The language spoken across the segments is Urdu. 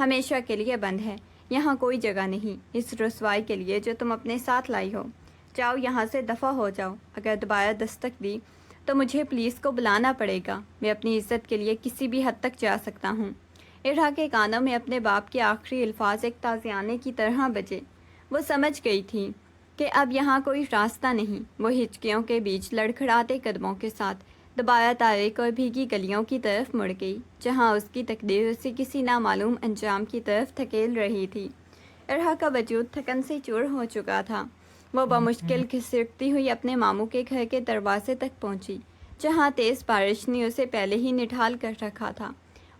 ہمیشہ کے لیے بند ہے، یہاں کوئی جگہ نہیں اس رسوائی کے لیے جو تم اپنے ساتھ لائی ہو۔ جاؤ یہاں سے دفع ہو جاؤ، اگر دوبارہ دستک دی تو مجھے پولیس کو بلانا پڑے گا، میں اپنی عزت کے لیے کسی بھی حد تک جا سکتا ہوں۔ ارحا کے کانوں میں اپنے باپ کے آخری الفاظ ایک تازیانے کی طرح بجے۔ وہ سمجھ گئی تھی کہ اب یہاں کوئی راستہ نہیں۔ وہ ہچکیوں کے بیچ لڑکھڑاتے قدموں کے ساتھ دوبارہ تاریک اور بھیگی گلیوں کی طرف مڑ گئی، جہاں اس کی تقدیر اسے کسی نامعلوم انجام کی طرف دھکیل رہی تھی۔ ارحا کا وجود تھکن سے چور ہو چکا تھا۔ وہ بمشکل کھسکتی ہوئی اپنے ماموں کے گھر کے دروازے تک پہنچی، جہاں تیز بارش نے اسے پہلے ہی نڈھال کر رکھا تھا۔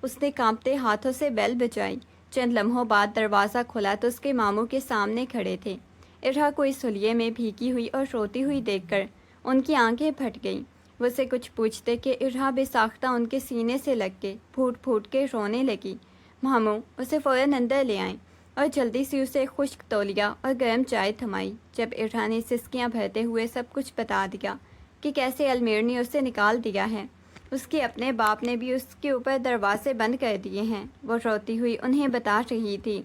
اس نے کانپتے ہاتھوں سے بیل بجائی۔ چند لمحوں بعد دروازہ کھلا تو اس کے ماموں کے سامنے کھڑے تھے۔ ارحا کو اس حلیے میں بھیگی ہوئی اور روتی ہوئی دیکھ کر ان کی آنکھیں پھٹ گئیں۔ وہ اسے کچھ پوچھتے کہ ارحا بے ساختہ ان کے سینے سے لگ کے پھوٹ پھوٹ کے رونے لگی۔ ماموں اسے فوراً اندر لے آئیں اور جلدی سے اسے خشک تولیہ اور گرم چائے تھمائی۔ جب ارحا نے سسکیاں بھرتے ہوئے سب کچھ بتا دیا کہ کیسے المیر نے اسے نکال دیا ہے، اس کے اپنے باپ نے بھی اس کے اوپر دروازے بند کر دیے ہیں، وہ روتی ہوئی انہیں بتا رہی تھی۔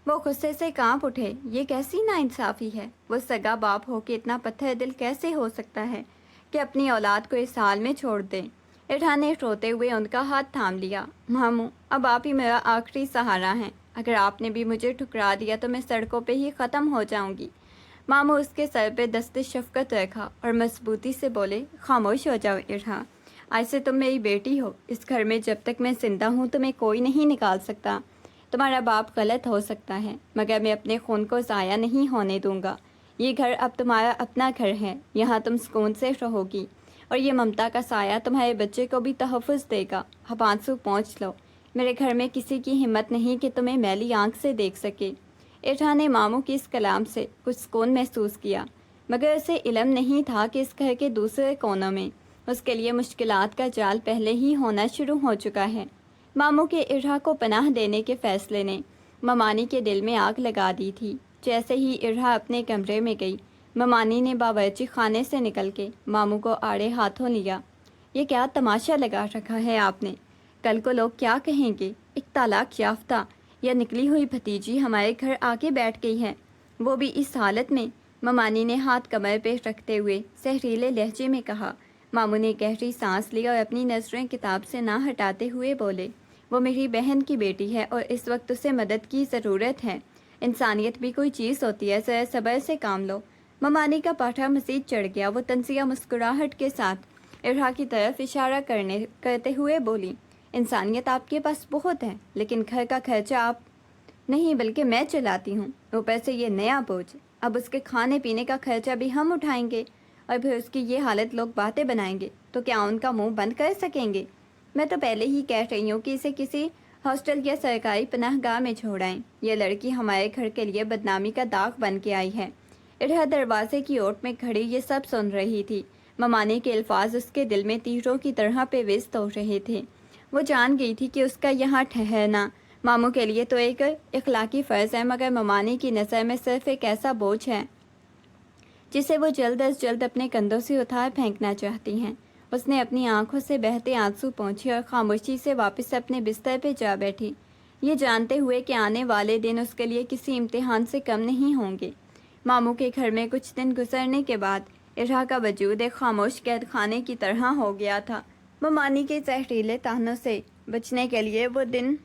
وہ غصے سے کانپ اٹھے۔ یہ کیسی ناانصافی ہے؟ وہ سگا باپ ہو کے اتنا پتھر دل کیسے ہو سکتا ہے کہ اپنی اولاد کو اس حال میں چھوڑ دے؟ ارحا نے روتے ہوئے ان کا ہاتھ تھام لیا۔ ماموں اب آپ ہی میرا آخری سہارا ہیں، اگر آپ نے بھی مجھے ٹھکرا دیا تو میں سڑکوں پہ ہی ختم ہو جاؤں گی۔ ماموں اس کے سر پہ دست شفقت رکھا اور مضبوطی سے بولے، خاموش ہو جاؤ ارحا، آج سے تم میری بیٹی ہو۔ اس گھر میں جب تک میں زندہ ہوں تمہیں کوئی نہیں نکال سکتا۔ تمہارا باپ غلط ہو سکتا ہے مگر میں اپنے خون کو ضائع نہیں ہونے دوں گا۔ یہ گھر اب تمہارا اپنا گھر ہے، یہاں تم سکون سے رہو گی اور یہ ممتا کا سایہ تمہارے بچے کو بھی تحفظ دے گا۔ اب آنسو پہنچ لو، میرے گھر میں کسی کی ہمت نہیں کہ تمہیں میلی آنکھ سے دیکھ سکے۔ ارحا نے ماموں کی اس کلام سے کچھ سکون محسوس کیا، مگر اسے علم نہیں تھا کہ اس گھر کے دوسرے کونوں میں اس کے لیے مشکلات کا جال پہلے ہی ہونا شروع ہو چکا ہے۔ ماموں کے ارحا کو پناہ دینے کے فیصلے نے ممانی کے دل میں آگ لگا دی تھی۔ جیسے ہی ارحا اپنے کمرے میں گئی، ممانی نے باورچی خانے سے نکل کے ماموں کو آڑے ہاتھوں لیا۔ یہ کیا تماشا لگا رکھا ہے آپ نے؟ کل کو لوگ کیا کہیں گے؟ ایک طلاق یافتہ یا نکلی ہوئی بھتیجی ہمارے گھر آ کے بیٹھ گئی ہے، وہ بھی اس حالت میں۔ ممانی نے ہاتھ کمر پہ رکھتے ہوئے زہریلے لہجے میں کہا۔ ماموں نے گہری سانس لی اور اپنی نظریں کتاب سے نہ ہٹاتے ہوئے بولے، وہ میری بہن کی بیٹی ہے اور اس وقت اسے مدد کی ضرورت ہے۔ انسانیت بھی کوئی چیز ہوتی ہے، ذرا صبر سے کام لو۔ ممانی کا پاٹھا مزید چڑھ گیا۔ وہ طنزیہ مسکراہٹ کے ساتھ ارحا کی طرف اشارہ کرتے ہوئے بولی، انسانیت آپ کے پاس بہت ہے، لیکن گھر کا خرچہ آپ نہیں بلکہ میں چلاتی ہوں، اوپر سے یہ نیا بوجھ۔ اب اس کے کھانے پینے کا خرچہ بھی ہم اٹھائیں گے اور پھر اس کی یہ حالت لوگ باتیں بنائیں گے تو کیا ان کا منہ بند کر سکیں گے؟ میں تو پہلے ہی کہہ رہی ہوں کہ اسے کسی ہاسٹل یا سرکاری پناہ گاہ میں چھوڑائیں۔ یہ لڑکی ہمارے گھر کے لیے بدنامی کا داغ بن کے آئی ہے۔ ارحا دروازے کی اوٹ میں کھڑی یہ سب سن رہی تھی۔ ممانی کے الفاظ اس کے دل میں تیروں کی طرح پیوست ہو رہے تھے۔ وہ جان گئی تھی کہ اس کا یہاں ٹھہرنا ماموں کے لیے تو ایک اخلاقی فرض ہے، مگر ممانی کی نظر میں صرف ایک ایسا بوجھ ہے جسے وہ جلد از جلد اپنے کندھوں سے اتار پھینکنا چاہتی ہیں۔ اس نے اپنی آنکھوں سے بہتے آنسو پونچھے اور خاموشی سے واپس اپنے بستر پہ جا بیٹھی، یہ جانتے ہوئے کہ آنے والے دن اس کے لیے کسی امتحان سے کم نہیں ہوں گے۔ ماموں کے گھر میں کچھ دن گزرنے کے بعد ارحا کا وجود ایک خاموش قید خانے کی طرح ہو گیا تھا۔ ممانی کے زہریلے طعنوں سے بچنے کے لیے وہ دن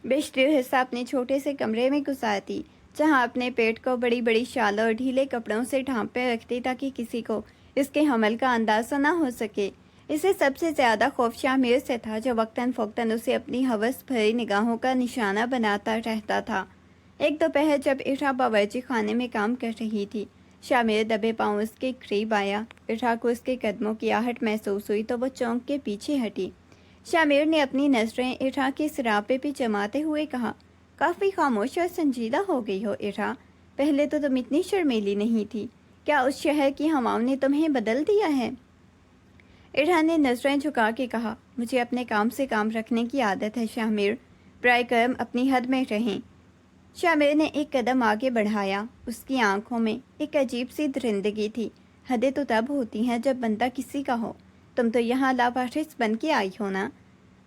بیشتر حصہ اپنے چھوٹے سے کمرے میں گزارتی، جہاں اپنے پیٹ کو بڑی بڑی شالوں اور ڈھیلے کپڑوں سے ڈھانپے رکھتی تاکہ کسی کو اس کے حمل کا اندازہ نہ ہو سکے۔ اسے سب سے زیادہ خوف شامیر سے تھا، جو وقتاً فوقتاً اسے اپنی ہوس بھری نگاہوں کا نشانہ بناتا رہتا تھا۔ ایک دوپہر جب ارحا باورچی خانے میں کام کر رہی تھی، شامیر دبے پاؤں اس کے قریب آیا۔ ارحا کو اس کے قدموں کی آہٹ محسوس ہوئی تو وہ چونک کے پیچھے ہٹی۔ شامیر نے اپنی نظریں ارحا کے سراپے پہ جماتے ہوئے کہا، کافی خاموش اور سنجیدہ ہو گئی ہو ارحا، پہلے تو تم اتنی شرمیلی نہیں تھی، کیا اس شہر کی ہواؤں نے تمہیں بدل دیا ہے؟ ارحا نے نظریں جھکا کے کہا، مجھے اپنے کام سے کام رکھنے کی عادت ہے شامیر، برائے کرم اپنی حد میں رہیں۔ شامیر نے ایک قدم آگے بڑھایا۔ اس کی آنکھوں میں ایک عجیب سی درندگی تھی۔ حدیں تو تب ہوتی ہیں جب بندہ کسی کا ہو، تم تو یہاں لاوارث بن کے آئی ہو نا،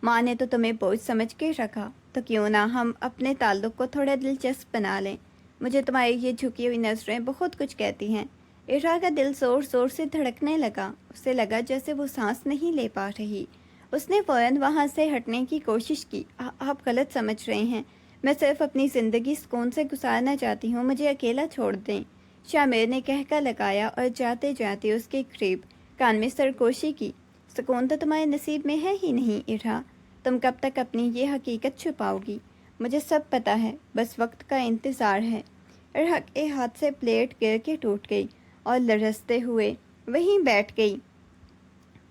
ماں نے تو تمہیں بوجھ سمجھ کے رکھا، تو کیوں نہ ہم اپنے تعلق کو تھوڑا دلچسپ بنا لیں۔ مجھے تمہاری یہ جھکی ہوئی نظریں بہت کچھ کہتی ہیں۔ ارحا کا دل زور زور سے دھڑکنے لگا۔ اسے لگا جیسے وہ سانس نہیں لے پا رہی۔ اس نے فوراً وہاں سے ہٹنے کی کوشش کی۔ آپ غلط سمجھ رہے ہیں، میں صرف اپنی زندگی سکون سے گزارنا چاہتی ہوں، مجھے اکیلا چھوڑ دیں۔ شامر نے کہکا لگایا اور جاتے جاتے اس کے قریب کان میں سرگوشی کی۔ سکون تو تمہارے نصیب میں ہے ہی نہیں ارحا، تم کب تک اپنی یہ حقیقت چھپاؤ گی؟ مجھے سب پتہ ہے، بس وقت کا انتظار ہے۔ ارحا کے ہاتھ سے پلیٹ گر کے ٹوٹ گئی اور لرزتے ہوئے وہیں بیٹھ گئی۔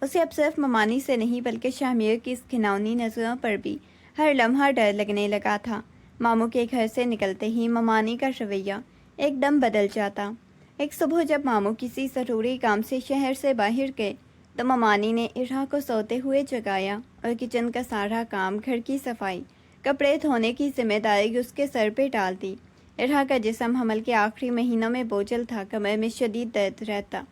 اسے اب صرف ممانی سے نہیں بلکہ شامر کی اس گھناؤنی نظروں پر بھی ہر لمحہ ڈر لگنے لگا تھا۔ ماموں کے گھر سے نکلتے ہی ممانی کا رویہ ایک دم بدل جاتا۔ ایک صبح جب ماموں کسی ضروری کام سے شہر سے باہر گئے تو ممانی نے ارحا کو سوتے ہوئے جگایا اور کچن کا سارا کام، گھر کی صفائی، کپڑے دھونے کی ذمہ داری اس کے سر پہ ڈال دی۔ ارحا کا جسم حمل کے آخری مہینوں میں بوجھل تھا، کمر میں شدید درد رہتا،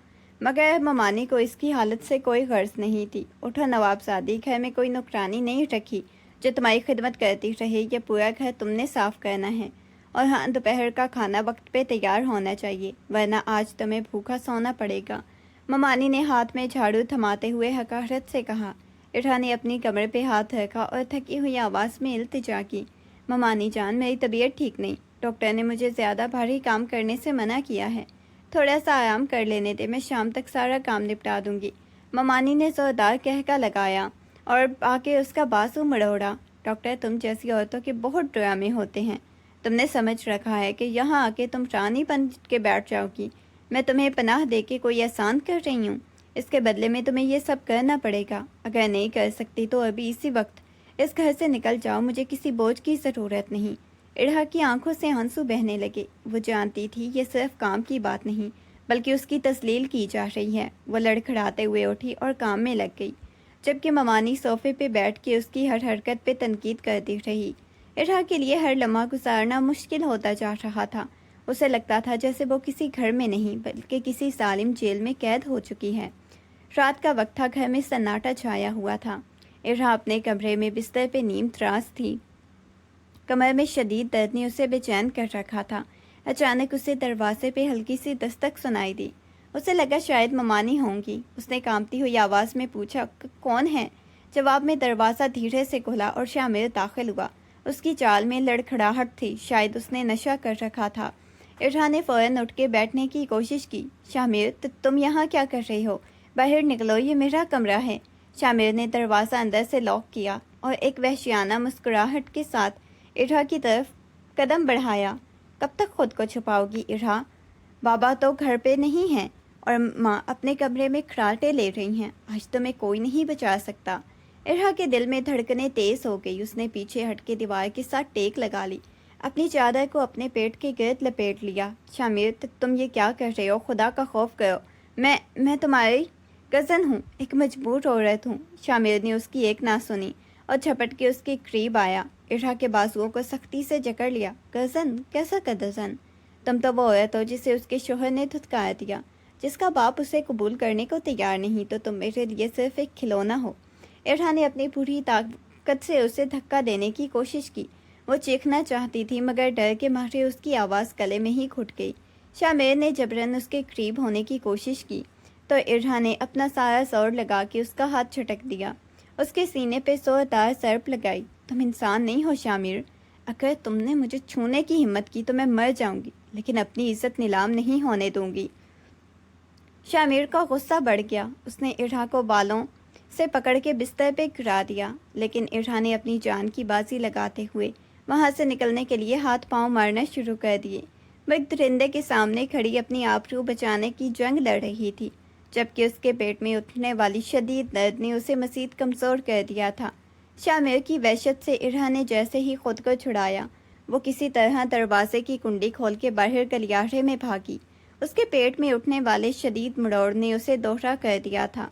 مگر ممانی کو اس کی حالت سے کوئی غرض نہیں تھی۔ اٹھو نوابزادی، گھر میں کوئی نوکرانی نہیں رکھی جو تمہاری خدمت کرتی رہے، یہ پورا گھر تم نے صاف کرنا ہے، اور ہاں، دوپہر کا کھانا وقت پہ تیار ہونا چاہیے، ورنہ آج تمہیں بھوکا سونا پڑے گا۔ ممانی نے ہاتھ میں جھاڑو تھماتے ہوئے حقارت سے کہا۔ ارحا نے اپنی کمر پہ ہاتھ رکھا اور تھکی ہوئی آواز میں التجا کی، ممانی جان، میری طبیعت ٹھیک نہیں، ڈاکٹر نے مجھے زیادہ بھاری کام کرنے سے منع کیا ہے، تھوڑا سا آرام کر لینے دے، میں شام تک سارا کام نپٹا دوں گی۔ ممانی نے زوردار کہکا لگایا اور آ کے اس کا بازو مڑوڑا۔ ڈاکٹر، تم جیسی عورتوں کے بہت ڈرامے ہوتے ہیں، تم نے سمجھ رکھا ہے کہ یہاں آ کے تم رانی بن کے بیٹھ جاؤ گی، میں تمہیں پناہ دے کے کوئی احسان کر رہی ہوں؟ اس کے بدلے میں تمہیں یہ سب کرنا پڑے گا، اگر نہیں کر سکتی تو ابھی اسی وقت اس گھر سے نکل جاؤ، مجھے کسی بوجھ کی ضرورت نہیں۔ ارحا کی آنکھوں سے آنسو بہنے لگے، وہ جانتی تھی یہ صرف کام کی بات نہیں بلکہ اس کی تسلیل کی جا رہی ہے۔ وہ لڑکھڑاتے ہوئے اٹھی اور کام میں لگ گئی، جبکہ ممانی صوفے پہ بیٹھ کے اس کی ہر حرکت پہ تنقید کرتی رہی۔ ارحا کے لیے ہر لمحہ گزارنا مشکل ہوتا جا رہا تھا۔ اسے لگتا تھا جیسے وہ کسی گھر میں نہیں بلکہ کسی ظالم جیل میں قید ہو چکی ہے۔ رات کا وقت تھا، گھر میں سناٹا چھایا ہوا تھا۔ ارحا اپنے کمرے میں بستر پہ نیم دراز تھی، کمر میں شدید درد نے اسے بے چین کر رکھا تھا۔ اچانک اسے دروازے پہ ہلکی سی دستک سنائی دی۔ اسے لگا شاید ممانی ہوں گی۔ اس نے کانپتی ہوئی آواز میں پوچھا، کون ہے؟ جواب میں دروازہ دھیرے سے کھلا اور شامر داخل ہوا۔ اس کی چال میں لڑکھڑاہٹ تھی، شاید اس نے نشہ کر رکھا تھا۔ ارحا نے فوراً اٹھ کے بیٹھنے کی کوشش کی۔ شامر، تم یہاں کیا کر رہے ہو؟ باہر نکلو، یہ میرا کمرہ ہے۔ شامر نے دروازہ اندر سے لاک کیا اور ایک وحشیانہ مسکراہٹ کے ساتھ ارحا کی طرف قدم بڑھایا۔ کب تک خود کو چھپاؤ گی ارحا؟ بابا تو گھر پہ نہیں ہیں اور ماں اپنے کمرے میں کھراٹے لے رہی ہیں، آج تمہیں کوئی نہیں بچا سکتا۔ ارحا کے دل میں دھڑکنیں تیز ہو گئی۔ اس نے پیچھے ہٹ کے دیوار کے ساتھ ٹیک لگا لی، اپنی چادر کو اپنے پیٹ کے گرد لپیٹ لیا۔ شامر، تم یہ کیا کر رہے ہو؟ خدا کا خوف کرو، میں تمہاری کزن ہوں، ایک مجبور عورت ہوں۔ شامر نے اس کی ایک نہ سنی اور جھپٹ کے اس کے قریب آیا، ارحا کے بازوؤں کو سختی سے جکڑ لیا۔ کزن؟ کیسا کزن؟ تم تو وہ عورت ہو جسے اس کے شوہر نے دھتکار دیا، جس کا باپ اسے قبول کرنے کو تیار نہیں، تو تم میرے لیے صرف ایک کھلونا ہو۔ ارحا نے اپنی پوری طاقت سے اسے دھکا دینے کی کوشش کی۔ وہ چیخنا چاہتی تھی مگر ڈر کے مارے اس کی آواز گلے میں ہی گھٹ گئی۔ شامر نے جبراً اس کے قریب ہونے کی کوشش کی تو ارحا نے اپنا سارا زور لگا کے اس کا ہاتھ جھٹک دیا، اس کے سینے پہ زوردار ضرب لگائی۔ تم انسان نہیں ہو شامر، اگر تم نے مجھے چھونے کی ہمت کی تو میں مر جاؤں گی، لیکن اپنی عزت نیلام نہیں ہونے دوں گی۔ شامر کا غصہ بڑھ گیا۔ اس نے ارحا کو بالوں سے پکڑ کے بستر پہ گرا دیا، لیکن ارحا نے اپنی جان کی بازی لگاتے ہوئے وہاں سے نکلنے کے لیے ہاتھ پاؤں مارنا شروع کر دیے۔ وہ ایک درندے کے سامنے کھڑی اپنی آبرو بچانے کی جنگ لڑ رہی تھی، جبکہ اس کے پیٹ میں اٹھنے والی شدید درد نے اسے مزید کمزور کر دیا تھا۔ شامر کی وحشت سے ارحا نے جیسے ہی خود کو چھڑایا، وہ کسی طرح دروازے کی کنڈی کھول کے باہر گلیارے میں بھاگی۔ اس کے پیٹ میں اٹھنے والے شدید مڑوڑ نے اسے دوہرا کر دیا تھا،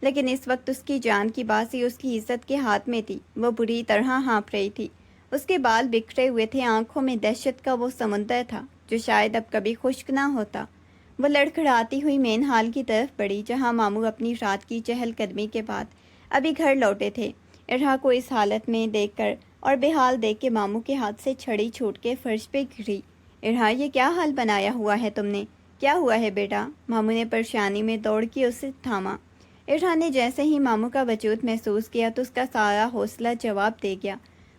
لیکن اس وقت اس کی جان کی بازی اس کی عزت کے ہاتھ میں تھی۔ وہ بری طرح ہانپ رہی تھی، اس کے بال بکھرے ہوئے تھے، آنکھوں میں دہشت کا وہ سمندر تھا جو شاید اب کبھی خشک نہ ہوتا۔ وہ لڑکھڑاتی ہوئی مین ہال کی طرف بڑھی، جہاں ماموں اپنی رات کی چہل قدمی کے بعد ابھی گھر لوٹے تھے۔ ارحا کو اس حالت میں دیکھ کر اور بے حال دیکھ کے ماموں کے ہاتھ سے چھڑی چھوٹ کے فرش پہ گری۔ ارحا یہ کیا حال بنایا ہوا ہے تم نے؟ کیا ہوا ہے بیٹا؟ ماموں نے پریشانی میں دوڑ کے اسے تھاما۔ ارحا نے جیسے ہی ماموں کا وجود محسوس کیا تو اس کا سارا حوصلہ جواب دے گیا۔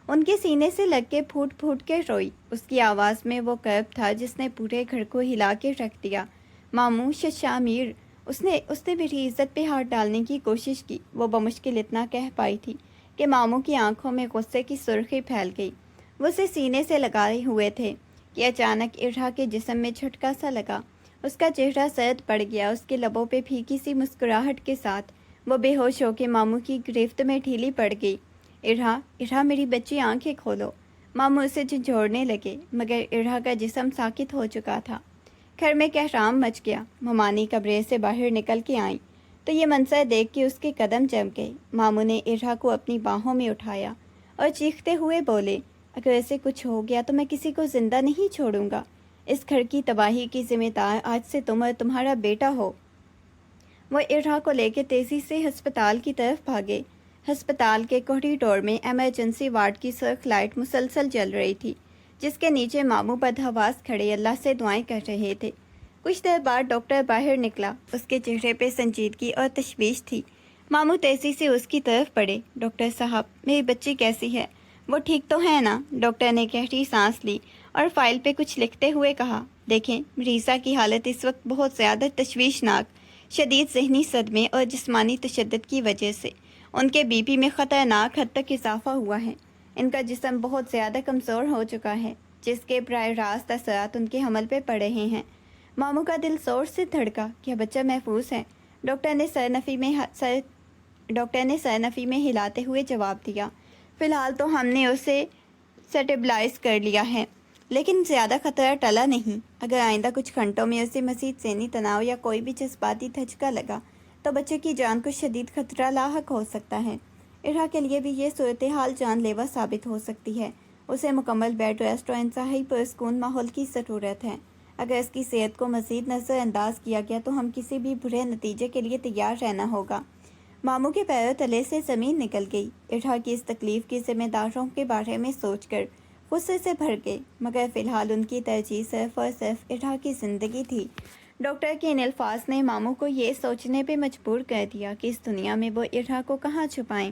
ان کے سینے سے لگ کے پھوٹ پھوٹ کے روئی۔ اس کی آواز میں وہ کرب تھا جس نے پورے گھر کو ہلا کے رکھ دیا۔ ماموں شامیر، اس نے میری عزت پہ ہاتھ ڈالنے کی کوشش کی، وہ بمشکل اتنا کہہ پائی تھی کہ ماموں کی آنکھوں میں غصے کی سرخی پھیل گئی۔ وہ اسے سینے سے لگائے ہوئے تھے کہ اچانک ارحا کے جسم میں جھٹکا سا لگا۔ اس کا چہرہ سرد پڑ گیا، اس کے لبوں پہ پھیکی سی مسکراہٹ کے ساتھ وہ بے ہوش ہو کے ماموں کی گرفت میں ڈھیلی پڑ گئی۔ ارحا میری بچی آنکھیں کھولو۔ ماموں اسے جھنجھوڑنے لگے مگر ارحا کا جسم ساکت ہو چکا تھا۔ گھر میں کہرام مچ گیا۔ ممانی کمرے سے باہر نکل کے آئیں تو یہ منظر دیکھ کے اس کے قدم جم گئے۔ ماموں نے ارحا کو اپنی باہوں میں اٹھایا اور چیختے ہوئے بولے، اگر ایسے کچھ ہو گیا تو میں کسی کو زندہ نہیں چھوڑوں گا۔ اس گھر کی تباہی کی ذمہ دار آج سے تم اور تمہارا بیٹا ہو۔ وہ ارحا کو لے کے تیزی سے ہسپتال کی طرف بھاگے۔ ہسپتال کے کوریڈور میں ایمرجنسی وارڈ کی سرخ لائٹ مسلسل جل رہی تھی جس کے نیچے ماموں بدحواس کھڑے اللہ سے دعائیں کر رہے تھے۔ کچھ دیر بعد ڈاکٹر باہر نکلا۔ اس کے چہرے پہ سنجیدگی اور تشویش تھی۔ ماموں تیزی سے اس کی طرف بڑھے۔ ڈاکٹر صاحب، میری بچی کیسی ہے؟ وہ ٹھیک تو ہے نا؟ ڈاکٹر نے گہری سانس لی اور فائل پہ کچھ لکھتے ہوئے کہا، دیکھیں مریضہ کی حالت اس وقت بہت زیادہ تشویشناک، شدید ذہنی صدمے اور جسمانی تشدد کی وجہ سے ان کے بی پی میں خطرناک حد تک اضافہ ہوا ہے۔ ان کا جسم بہت زیادہ کمزور ہو چکا ہے جس کے براہ راست اثرات ان کے حمل پہ پڑ رہے ہیں۔ ماموں کا دل زور سے دھڑکا۔ کیا بچہ محفوظ ہے؟ ڈاکٹر نے سرنفی میں ہلاتے ہوئے جواب دیا، فی الحال تو ہم نے اسے سٹیبلائز کر لیا ہے لیکن زیادہ خطرہ ٹلا نہیں۔ اگر آئندہ کچھ گھنٹوں میں اسے مزید ذہنی تناؤ یا کوئی بھی جذباتی دھچکا لگا تو بچے کی جان کو شدید خطرہ لاحق ہو سکتا ہے۔ ارحا کے لیے بھی یہ صورتحال جان لیوا ثابت ہو سکتی ہے۔ اسے مکمل بیڈ ریسٹ اور انتہائی پرسکون ماحول کی ضرورت ہے۔ اگر اس کی صحت کو مزید نظر انداز کیا گیا تو ہم کسی بھی برے نتیجے کے لیے تیار رہنا ہوگا۔ ماموں کے پیروں تلے سے زمین نکل گئی۔ ارحا کی اس تکلیف کی ذمہ داروں کے بارے میں سوچ کر غصے سے بھر گئے مگر فی الحال ان کی ترجیح صرف اور صرف ارحا کی زندگی تھی۔ ڈاکٹر کے ان الفاظ نے ماموں کو یہ سوچنے پہ مجبور کر دیا کہ اس دنیا میں وہ ارحا کو کہاں چھپائیں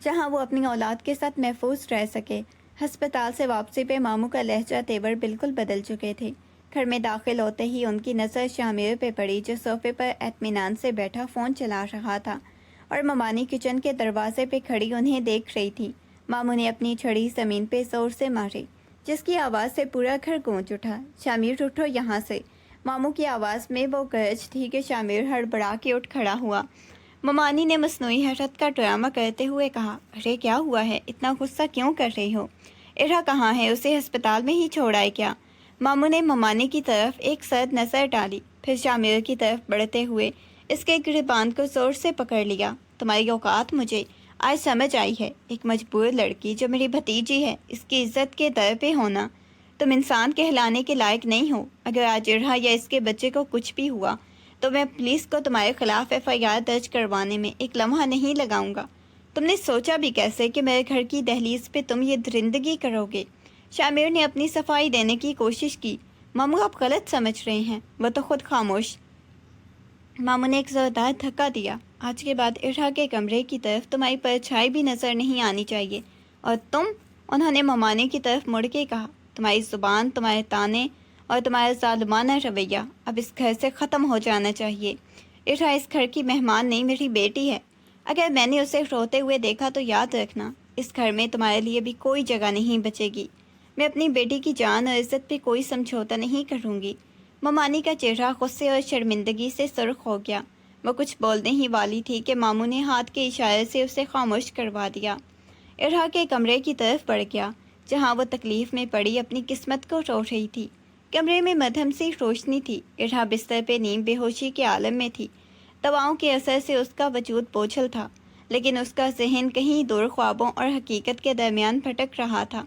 جہاں وہ اپنی اولاد کے ساتھ محفوظ رہ سکے۔ ہسپتال سے واپسی پہ ماموں کا لہجہ تیور بالکل بدل چکے تھے۔ گھر میں داخل ہوتے ہی ان کی نظر شامیر پہ پڑی جو صوفے پر اطمینان سے بیٹھا فون چلا رہا تھا اور ممانی کچن کے دروازے پہ کھڑی انہیں دیکھ رہی تھی۔ ماموں نے اپنی چھڑی زمین پہ زور سے ماری جس کی آواز سے پورا گھر گونج اٹھا۔ شامیر اٹھو یہاں سے۔ ماموں کی آواز میں وہ گرج تھی کہ شامیر ہڑبڑا کے اٹھ کھڑا ہوا۔ ممانی نے مصنوعی حیرت کا ڈرامہ کرتے ہوئے کہا، ارے کیا ہوا ہے؟ اتنا غصہ کیوں کر رہی ہو؟ ارحا کہاں ہے؟ اسے ہسپتال میں ہی چھوڑ آئے کیا؟ ماموں نے ممانی کی طرف ایک سرد نظر ڈالی پھر شامیر کی طرف بڑھتے ہوئے اس کے گریبان کو زور سے پکڑ لیا۔ تمہاری اوقات مجھے آج سمجھ آئی ہے۔ ایک مجبور لڑکی جو میری بھتیجی ہے، اس کی عزت کے در پہ ہونا، تم انسان کہلانے کے لائق نہیں ہو۔ اگر آج ارحا یا اس کے بچے کو کچھ بھی ہوا تو میں پولیس کو تمہارے خلاف FIR درج کروانے میں ایک لمحہ نہیں لگاؤں گا۔ تم نے سوچا بھی کیسے کہ میرے گھر کی دہلیز پہ تم یہ درندگی کرو گے؟ شامیر نے اپنی صفائی دینے کی کوشش کی۔ ماموں آپ غلط سمجھ رہے ہیں۔ وہ تو خود خاموش۔ ماموں نے ایک زوردار دھکا دیا۔ آج کے بعد ارحا کے کمرے کی طرف تمہاری پرچھائی بھی نظر نہیں آنی چاہیے۔ اور تم، انہوں نے ممانی کی طرف مڑ کے کہا، تمہاری زبان، تمہارے تانے اور تمہارا ظالمانہ رویہ اب اس گھر سے ختم ہو جانا چاہیے۔ ارحا اس گھر کی مہمان نہیں، میری بیٹی ہے۔ اگر میں نے اسے روتے ہوئے دیکھا تو یاد رکھنا، اس گھر میں تمہارے لیے بھی کوئی جگہ نہیں بچے گی۔ میں اپنی بیٹی کی جان اور عزت پہ کوئی سمجھوتا نہیں کروں گی۔ ممانی کا چہرہ غصے اور شرمندگی سے سرخ ہو گیا۔ وہ کچھ بولنے ہی والی تھی کہ ماموں نے ہاتھ کے اشارے سے اسے خاموش کروا دیا۔ ارحا کے کمرے کی طرف بڑھ گیا جہاں وہ تکلیف میں پڑی اپنی قسمت کو رو رہی تھی۔ کمرے میں مدھم سی روشنی تھی۔ ارحا بستر پہ نیم بے ہوشی کے عالم میں تھی۔ دواؤں کے اثر سے اس کا وجود بوجھل تھا لیکن اس کا ذہن کہیں دور خوابوں اور حقیقت کے درمیان بھٹک رہا تھا۔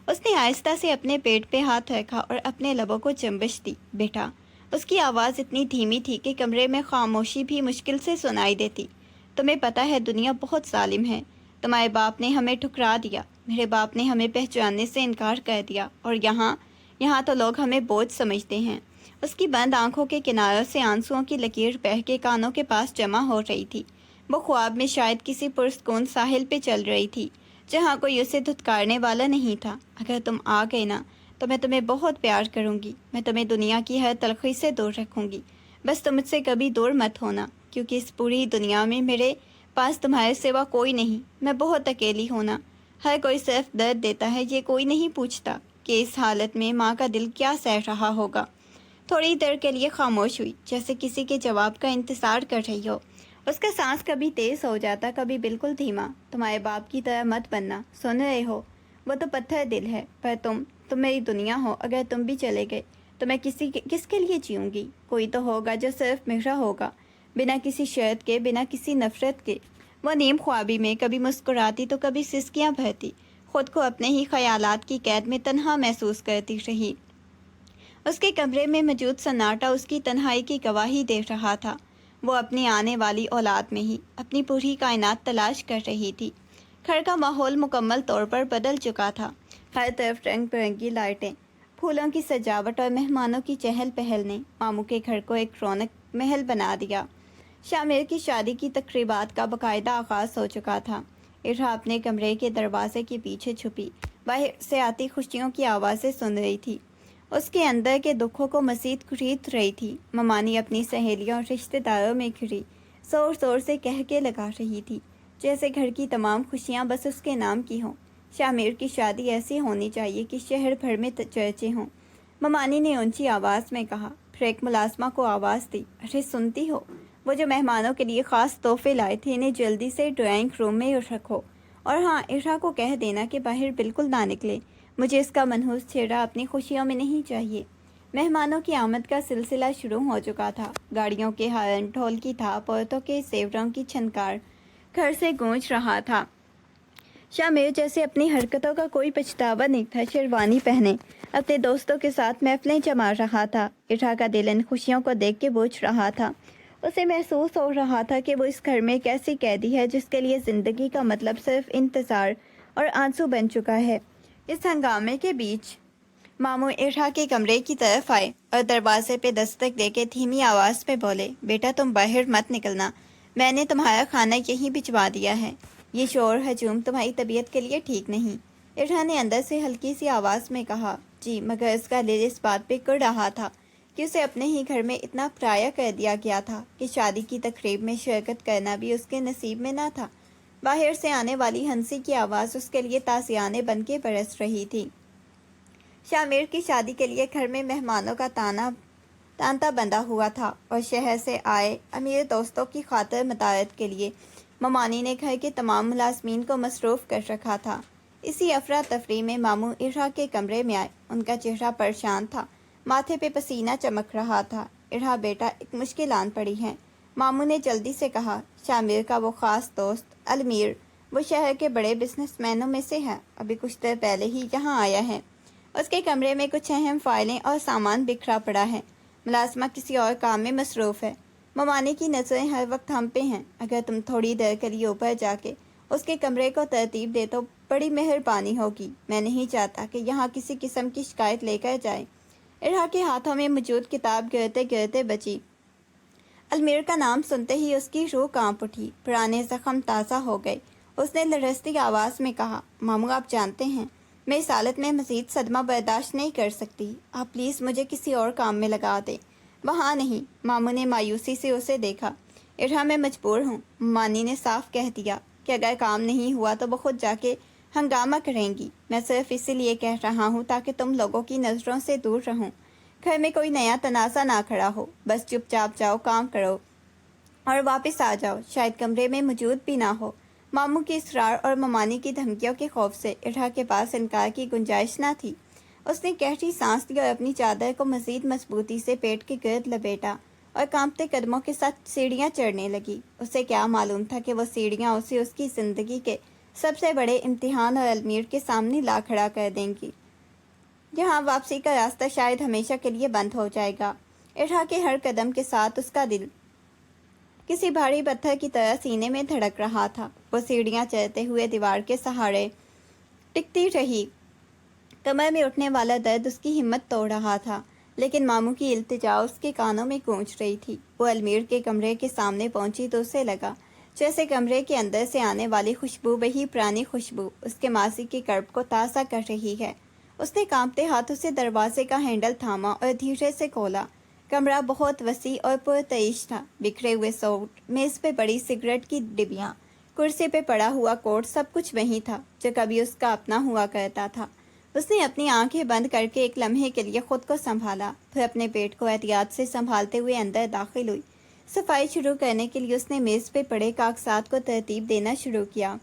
اس نے آہستہ سے اپنے پیٹ پہ ہاتھ رکھا اور اپنے لبوں کو جنبش دی۔ بیٹا، اس کی آواز اتنی دھیمی تھی کہ کمرے میں خاموشی بھی مشکل سے سنائی دیتی۔ تمہیں پتہ ہے دنیا بہت ظالم ہے۔ تمہارے باپ نے ہمیں ٹھکرا دیا، میرے باپ نے ہمیں پہچاننے سے انکار کر دیا، اور یہاں تو لوگ ہمیں بوجھ سمجھتے ہیں۔ اس کی بند آنکھوں کے کناروں سے آنسوؤں کی لکیر بہہ کے کانوں کے پاس جمع ہو رہی تھی۔ وہ خواب میں شاید کسی پرسکون ساحل پہ چل رہی تھی جہاں کوئی اسے دھتکارنے والا نہیں تھا۔ اگر تم آ گئے نا تو میں تمہیں بہت پیار کروں گی، میں تمہیں دنیا کی ہر تلخی سے دور رکھوں گی، بس تم مجھ سے کبھی دور مت ہونا، کیونکہ اس پوری دنیا میں میرے پاس تمہارے سوا کوئی نہیں، میں بہت اکیلی ہونا۔ ہر کوئی صرف درد دیتا ہے، یہ کوئی نہیں پوچھتا کہ اس حالت میں ماں کا دل کیا سہ رہا ہوگا۔ تھوڑی دیر کے لیے خاموش ہوئی، جیسے کسی کے جواب کا انتظار کر رہی ہو۔ اس کا سانس کبھی تیز ہو جاتا، کبھی بالکل دھیما۔ تمہارے باپ کی طرح مت بننا، سن رہے ہو؟ وہ تو پتھر دل ہے، پر تم میری دنیا ہو۔ اگر تم بھی چلے گئے تو میں کس کے لیے جیوں گی؟ کوئی تو ہوگا جو صرف میرا ہوگا، بنا کسی شرط کے، بنا کسی نفرت کے۔ وہ نیم خوابی میں کبھی مسکراتی تو کبھی سسکیاں بھرتی، خود کو اپنے ہی خیالات کی قید میں تنہا محسوس کرتی رہی۔ اس کے کمرے میں موجود سناٹا اس کی تنہائی کی گواہی دے رہا تھا۔ وہ اپنی آنے والی اولاد میں ہی اپنی پوری کائنات تلاش کر رہی تھی۔ گھر کا ماحول مکمل طور پر بدل چکا تھا۔ ہر طرف رنگ برنگی لائٹیں، پھولوں کی سجاوٹ اور مہمانوں کی چہل پہل نے ماموں کے گھر کو ایک رونق محل بنا دیا۔ شامر کی شادی کی تقریبات کا باقاعدہ آغاز ہو چکا تھا۔ ارحا اپنے کمرے کے دروازے کے پیچھے چھپی باہر سے آتی خوشیوں کی آوازیں سن رہی تھی۔ اس کے اندر کے دکھوں کو مزید کھرید رہی تھی۔ ممانی اپنی سہیلیوں اور رشتہ داروں میں گھری زور زور سے کہکے لگا رہی تھی، جیسے گھر کی تمام خوشیاں بس اس کے نام کی ہوں۔ شامر کی شادی ایسی ہونی چاہیے کہ شہر بھر میں چرچے ہوں، ممانی نے اونچی آواز میں کہا۔ پھر ایک ملازمہ کو آواز دی، ارے سنتی ہو؟ وہ جو مہمانوں کے لیے خاص تحفے لائے تھے، انہیں جلدی سے ڈرائنگ روم میں رکھو، اور ہاں، ارحا کو کہہ دینا کہ باہر بالکل نہ نکلے، مجھے اس کا منحوس چہرہ اپنی خوشیوں میں نہیں چاہیے۔ مہمانوں کی آمد کا سلسلہ شروع ہو چکا تھا۔ گاڑیوں کے ہارن، ڈھول کی تھاپ، عورتوں کے زیوروں کی چھنکار گھر سے گونج رہا تھا۔ شامر جیسے اپنی حرکتوں کا کوئی پچھتاوا نہیں تھا، شیروانی پہنے اپنے دوستوں کے ساتھ محفلیں جما رہا تھا۔ ارحا کا دل ان خوشیوں کو دیکھ کے بوجھ رہا تھا۔ اسے محسوس ہو رہا تھا کہ وہ اس گھر میں ایک ایسی قیدی ہے جس کے لیے زندگی کا مطلب صرف انتظار اور آنسو بن چکا ہے۔ اس ہنگامے کے بیچ ماموں ارحا کے کمرے کی طرف آئے اور دروازے پہ دستک دے کے دھیمی آواز میں بولے، بیٹا تم باہر مت نکلنا، میں نے تمہارا کھانا یہیں بھجوا دیا ہے، یہ شور ہجوم تمہاری طبیعت کے لیے ٹھیک نہیں۔ ارحا نے اندر سے ہلکی سی آواز میں کہا، جی، مگر اس کا دل اس بات پہ کڑ رہا تھا کہ اسے اپنے ہی گھر میں اتنا پرایا کر دیا گیا تھا کہ شادی کی تقریب میں شرکت کرنا بھی اس کے نصیب میں نہ تھا۔ باہر سے آنے والی ہنسی کی آواز اس کے لیے تازیانے بن کے برس رہی تھی۔ شامر کی شادی کے لیے گھر میں مہمانوں کا تانتا بندھا ہوا تھا، اور شہر سے آئے امیر دوستوں کی خاطر مدارت کے لیے ممانی نے گھر کے تمام ملازمین کو مصروف کر رکھا تھا۔ اسی افراتفری میں ماموں ارحا کے کمرے میں آئے۔ ان کا چہرہ پریشان تھا، ماتھے پہ پسینہ چمک رہا تھا۔ ارحا بیٹا، ایک مشکل آن پڑی ہے، ماموں نے جلدی سے کہا۔ شامر کا وہ خاص دوست المیر، وہ شہر کے بڑے بزنس مینوں میں سے ہے، ابھی کچھ دیر پہلے ہی یہاں آیا ہے۔ اس کے کمرے میں کچھ اہم فائلیں اور سامان بکھرا پڑا ہے، ملازمہ کسی اور کام میں مصروف ہے۔ ممانی کی نظریں ہر وقت ہم پہ ہیں، اگر تم تھوڑی دیر کے لیے اوپر جا کے اس کے کمرے کو ترتیب دے تو بڑی مہربانی ہوگی، میں نہیں چاہتا کہ یہاں کسی قسم کی شکایت لے کر جائے۔ ارحا کے ہاتھوں میں موجود کتاب گرتے گرتے بچی۔ المیر کا نام سنتے ہی اس کی روح کانپ اٹھی، پرانے زخم تازہ ہو گئے۔ اس نے لرزتی آواز میں کہا، ماموں آپ جانتے ہیں میں اس حالت میں مزید صدمہ برداشت نہیں کر سکتی، آپ پلیز مجھے کسی اور کام میں لگا دیں۔ وہاں نہیں، ماموں نے مایوسی سے اسے دیکھا۔ ارحا میں مجبور ہوں، ممانی نے صاف کہہ دیا کہ اگر کام نہیں ہوا تو وہ خود جا کے ہنگامہ کریں گی، میں صرف اسی لیے کہہ رہا ہوں تاکہ تم لوگوں کی نظروں سے دور رہوں، گھر میں کوئی نیا تنازع نہ کھڑا ہو، بس چپ چاپ جاؤ، کام کرو اور واپس آ جاؤ، شاید کمرے میں موجود بھی نہ ہو۔ ماموں کی اصرار اور ممانی کی دھمکیوں کے خوف سے ارحا کے پاس انکار کی گنجائش نہ تھی۔ اس نے گہری سانس لی اور اپنی چادر کو مزید مضبوطی سے پیٹ کے گرد لپیٹا اور کانپتے قدموں کے ساتھ سیڑھیاں چڑھنے لگی۔ اسے کیا معلوم تھا کہ وہ سیڑھیاں اسے اس کی زندگی کے سب سے بڑے امتحان اور المیر کے سامنے لا کھڑا کر دیں گی، جہاں واپسی کا راستہ شاید ہمیشہ کے لیے بند ہو جائے گا۔ ارحا کے ہر قدم کے ساتھ اس کا دل کسی بھاری پتھر کی طرح سینے میں دھڑک رہا تھا۔ وہ سیڑھیاں چڑھتے ہوئے دیوار کے سہارے ٹکتی رہی۔ کمر میں اٹھنے والا درد اس کی ہمت توڑ رہا تھا، لیکن ماموں کی التجا اس کے کانوں میں گونج رہی تھی۔ وہ المیر کے کمرے کے سامنے پہنچی تو اسے لگا جیسے کمرے کے اندر سے آنے والی خوشبو وہی پرانی خوشبو اس کے ماضی کے کرب کو تازہ کر رہی ہے۔ اس نے کانپتے ہاتھوں سے دروازے کا ہینڈل تھاما اور دھیرے سے کھولا۔ کمرہ بہت وسیع اور پرتعیش تھا۔ بکھرے ہوئے سوٹ، میز پہ پڑی سگریٹ کی ڈبیاں، کرسی پہ پڑا ہوا کوٹ، سب کچھ وہی تھا جو کبھی اس کا اپنا ہوا کرتا تھا۔ اس نے اپنی آنکھیں بند کر کے ایک لمحے کے لیے خود کو سنبھالا، پھر اپنے پیٹ کو احتیاط سے سنبھالتے ہوئے اندر داخل ہوئی۔ صفائی شروع کرنے کے لیے اس نے میز پہ پڑے کاغذات کو ترتیب دینا شروع کیا۔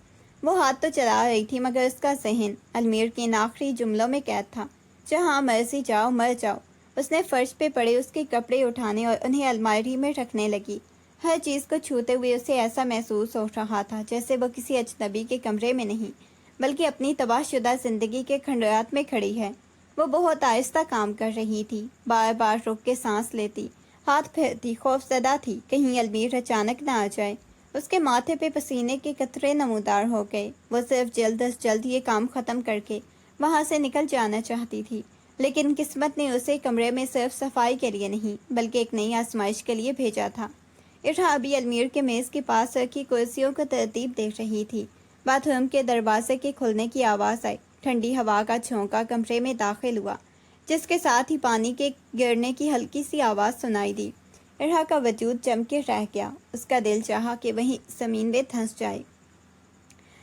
وہ ہاتھ تو چلا رہی تھی مگر اس کا ذہن المیر کے ان آخری جملوں میں قید تھا، جہاں مرضی جاؤ مر جاؤ۔ اس نے فرش پہ پڑے اس کے کپڑے اٹھانے اور انہیں الماری میں رکھنے لگی۔ ہر چیز کو چھوتے ہوئے اسے ایسا محسوس ہو رہا تھا جیسے وہ کسی اجنبی کے کمرے میں نہیں بلکہ اپنی تباہ شدہ زندگی کے کھنڈرات میں کھڑی ہے۔ وہ بہت آہستہ کام کر رہی تھی، بار بار رک کے سانس لیتی، ہاتھ پھیرتی، خوف زدہ تھی کہیں المیر اچانک نہ آ جائے۔ اس کے ماتھے پہ پسینے کے قطرے نمودار ہو گئے۔ وہ صرف جلد از جلد یہ کام ختم کر کے وہاں سے نکل جانا چاہتی تھی، لیکن قسمت نے اسے کمرے میں صرف صفائی کے لیے نہیں بلکہ ایک نئی آزمائش کے لیے بھیجا تھا۔ ارحا ابھی المیر کے میز کے پاس رکھی کرسیوں کو ترتیب دے رہی تھی۔ باتھ روم کے دروازے کے کھلنے کی آواز آئی۔ ٹھنڈی ہوا کا جھونکا کمرے میں داخل ہوا، جس کے ساتھ ہی پانی کے گرنے کی ہلکی سی آواز سنائی دی۔ ارحا کا وجود جم کے رہ گیا۔ اس کا دل چاہا کہ وہیں زمین میں دھنس جائے،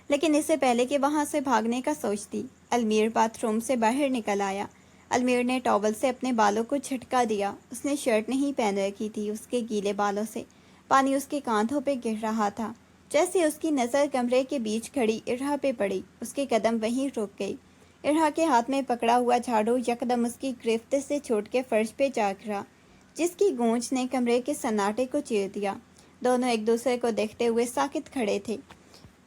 لیکن اس سے پہلے کہ وہاں سے بھاگنے کا سوچتی، المیر باتھ روم سے باہر نکل آیا۔ المیر نے ٹاول سے اپنے بالوں کو جھٹکا دیا۔ اس نے شرٹ نہیں پہن رکھی تھی۔ اس کے گیلے بالوں سے پانی اس کے کاندھوں پہ گر رہا تھا۔ جیسے اس کی نظر کمرے کے بیچ کھڑی ارحا پہ پڑی، اس کے قدم وہیں رک گئی۔ ارحا کے ہاتھ میں پکڑا ہوا جھاڑو یکدم اس کی گرفت سے چھوٹ کے فرش پہ جا گرا، جس کی گونج نے کمرے کے سناٹے کو چیر دیا۔ دونوں ایک دوسرے کو دیکھتے ہوئے ساکت کھڑے تھے۔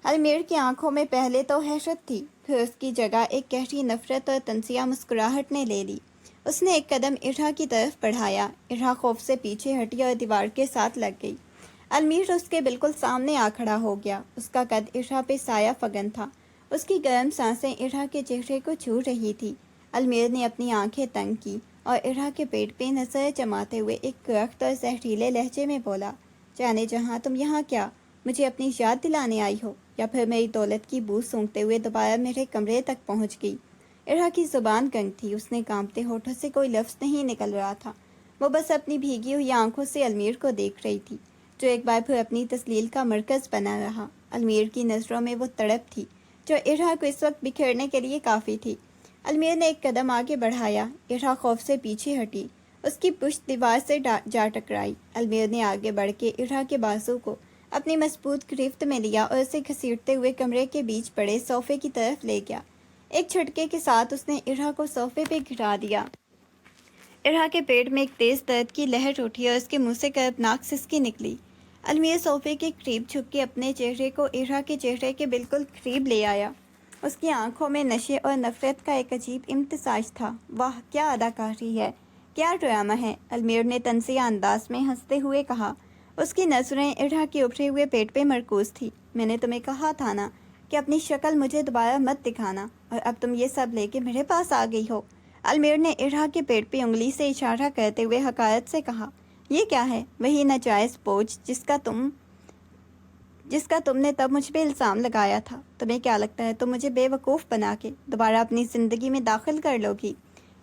المیر کی آنکھوں میں پہلے تو حیرت تھی، پھر اس کی جگہ ایک گہری نفرت اور تنزیہ مسکراہٹ نے لے لی۔ اس نے ایک قدم ارحا کی طرف بڑھایا۔ ارحا خوف سے پیچھے ہٹی اور دیوار کے ساتھ لگ گئی۔ المیر اس کے بالکل سامنے آ کھڑا ہو گیا۔ اس کا قد ارحا پہ سایہ فگن تھا۔ اس کی گرم سانسیں ارحا کے چہرے کو چھو رہی تھی۔ المیر نے اپنی آنکھیں تنگ کی اور ارحا کے پیٹ پہ نظر جماتے ہوئے ایک کرخت اور زہریلے لہجے میں بولا، جانے جہاں تم یہاں کیا مجھے اپنی یاد دلانے آئی ہو، یا پھر میری دولت کی بو سونگھتے ہوئے دوبارہ میرے کمرے تک پہنچ گئی؟ ارحا کی زبان گنگ تھی۔ اس نے کانپتے ہونٹوں سے کوئی لفظ نہیں نکل رہا تھا۔ وہ بس اپنی بھیگی ہوئی آنکھوں سے المیر کو دیکھ رہی تھی، جو ایک بار پھر اپنی تسلیل کا مرکز بنا رہا۔ المیر کی نظروں میں وہ تڑپ تھی جو ارحا کو اس وقت بکھیرنے کے لیے کافی تھی۔ المیر نے ایک قدم آگے بڑھایا۔ ارحا خوف سے پیچھے ہٹی، اس کی پشت دیوار سے جا ٹکرائی۔ المیر نے آگے بڑھ کے ارحا کے بازو کو اپنی مضبوط گرفت میں لیا اور اسے گھسیٹتے ہوئے کمرے کے بیچ پڑے صوفے کی طرف لے گیا۔ ایک جھٹکے کے ساتھ اس نے ارحا کو صوفے پہ گرا دیا۔ ارحا کے پیٹ میں ایک تیز درد کی لہر اٹھی اور اس کے منہ سے کربناک سسکی نکلی۔ المیر صوفے کے قریب جھک کے اپنے چہرے کو ارحا کے چہرے کے بالکل قریب لے آیا۔ اس کی آنکھوں میں نشے اور نفرت کا ایک عجیب امتزاج تھا۔ واہ، کیا اداکاری ہے، کیا ڈرامہ ہے، المیر نے طنزیہ انداز میں ہنستے ہوئے کہا۔ اس کی نظریں ارحا کے ابھرے ہوئے پیٹ پہ مرکوز تھی۔ میں نے تمہیں کہا تھا نا کہ اپنی شکل مجھے دوبارہ مت دکھانا، اور اب تم یہ سب لے کے میرے پاس آ گئی ہو۔ المیر نے ارحا کے پیٹ پہ انگلی سے اشارہ کرتے ہوئے حقارت سے کہا، یہ کیا ہے؟ وہی ناجائز بوجھ جس کا تم نے تب مجھ پہ الزام لگایا تھا۔ تمہیں کیا لگتا ہے تم مجھے بے وقوف بنا کے دوبارہ اپنی زندگی میں داخل کر لو گی؟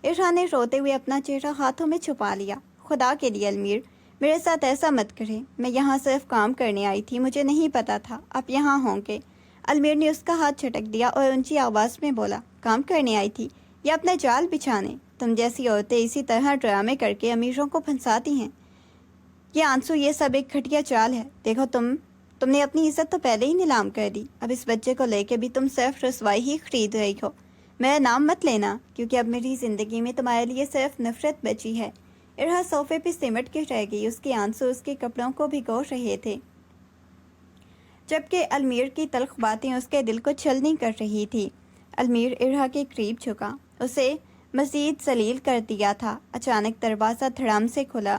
ارحا نے روتے ہوئے اپنا چہرہ ہاتھوں میں چھپا لیا۔ خدا کے لیے المیر، میرے ساتھ ایسا مت کریں، میں یہاں صرف کام کرنے آئی تھی، مجھے نہیں پتا تھا آپ یہاں ہوں گے۔ المیر نے اس کا ہاتھ جھٹک دیا اور اونچی آواز میں بولا، کام کرنے آئی تھی یا اپنا جال بچھانے؟ تم جیسی عورتیں اسی طرح ڈرامے کر کے امیروں کو پھنساتی ہیں۔ یہ آنسو، یہ سب ایک گھٹیا چال ہے۔ دیکھو تم نے اپنی عزت تو پہلے ہی نیلام کر دی، اب اس بچے کو لے کے بھی تم صرف رسوائی ہی خرید رہی ہو۔ میرا نام مت لینا، کیونکہ اب میری زندگی میں تمہارے لیے صرف نفرت بچی ہے۔ ارحا صوفے پہ سمٹ کے رہ گئی۔ اس کے آنسو اس کے کپڑوں کو بھگو رہے تھے، جبکہ المیر کی تلخ باتیں اس کے دل کو چھلنی کر رہی تھی۔ المیر ارحا کے قریب جھکا، اسے مزید ذلیل کر دیا تھا۔ اچانک دروازہ دھڑام سے کھلا۔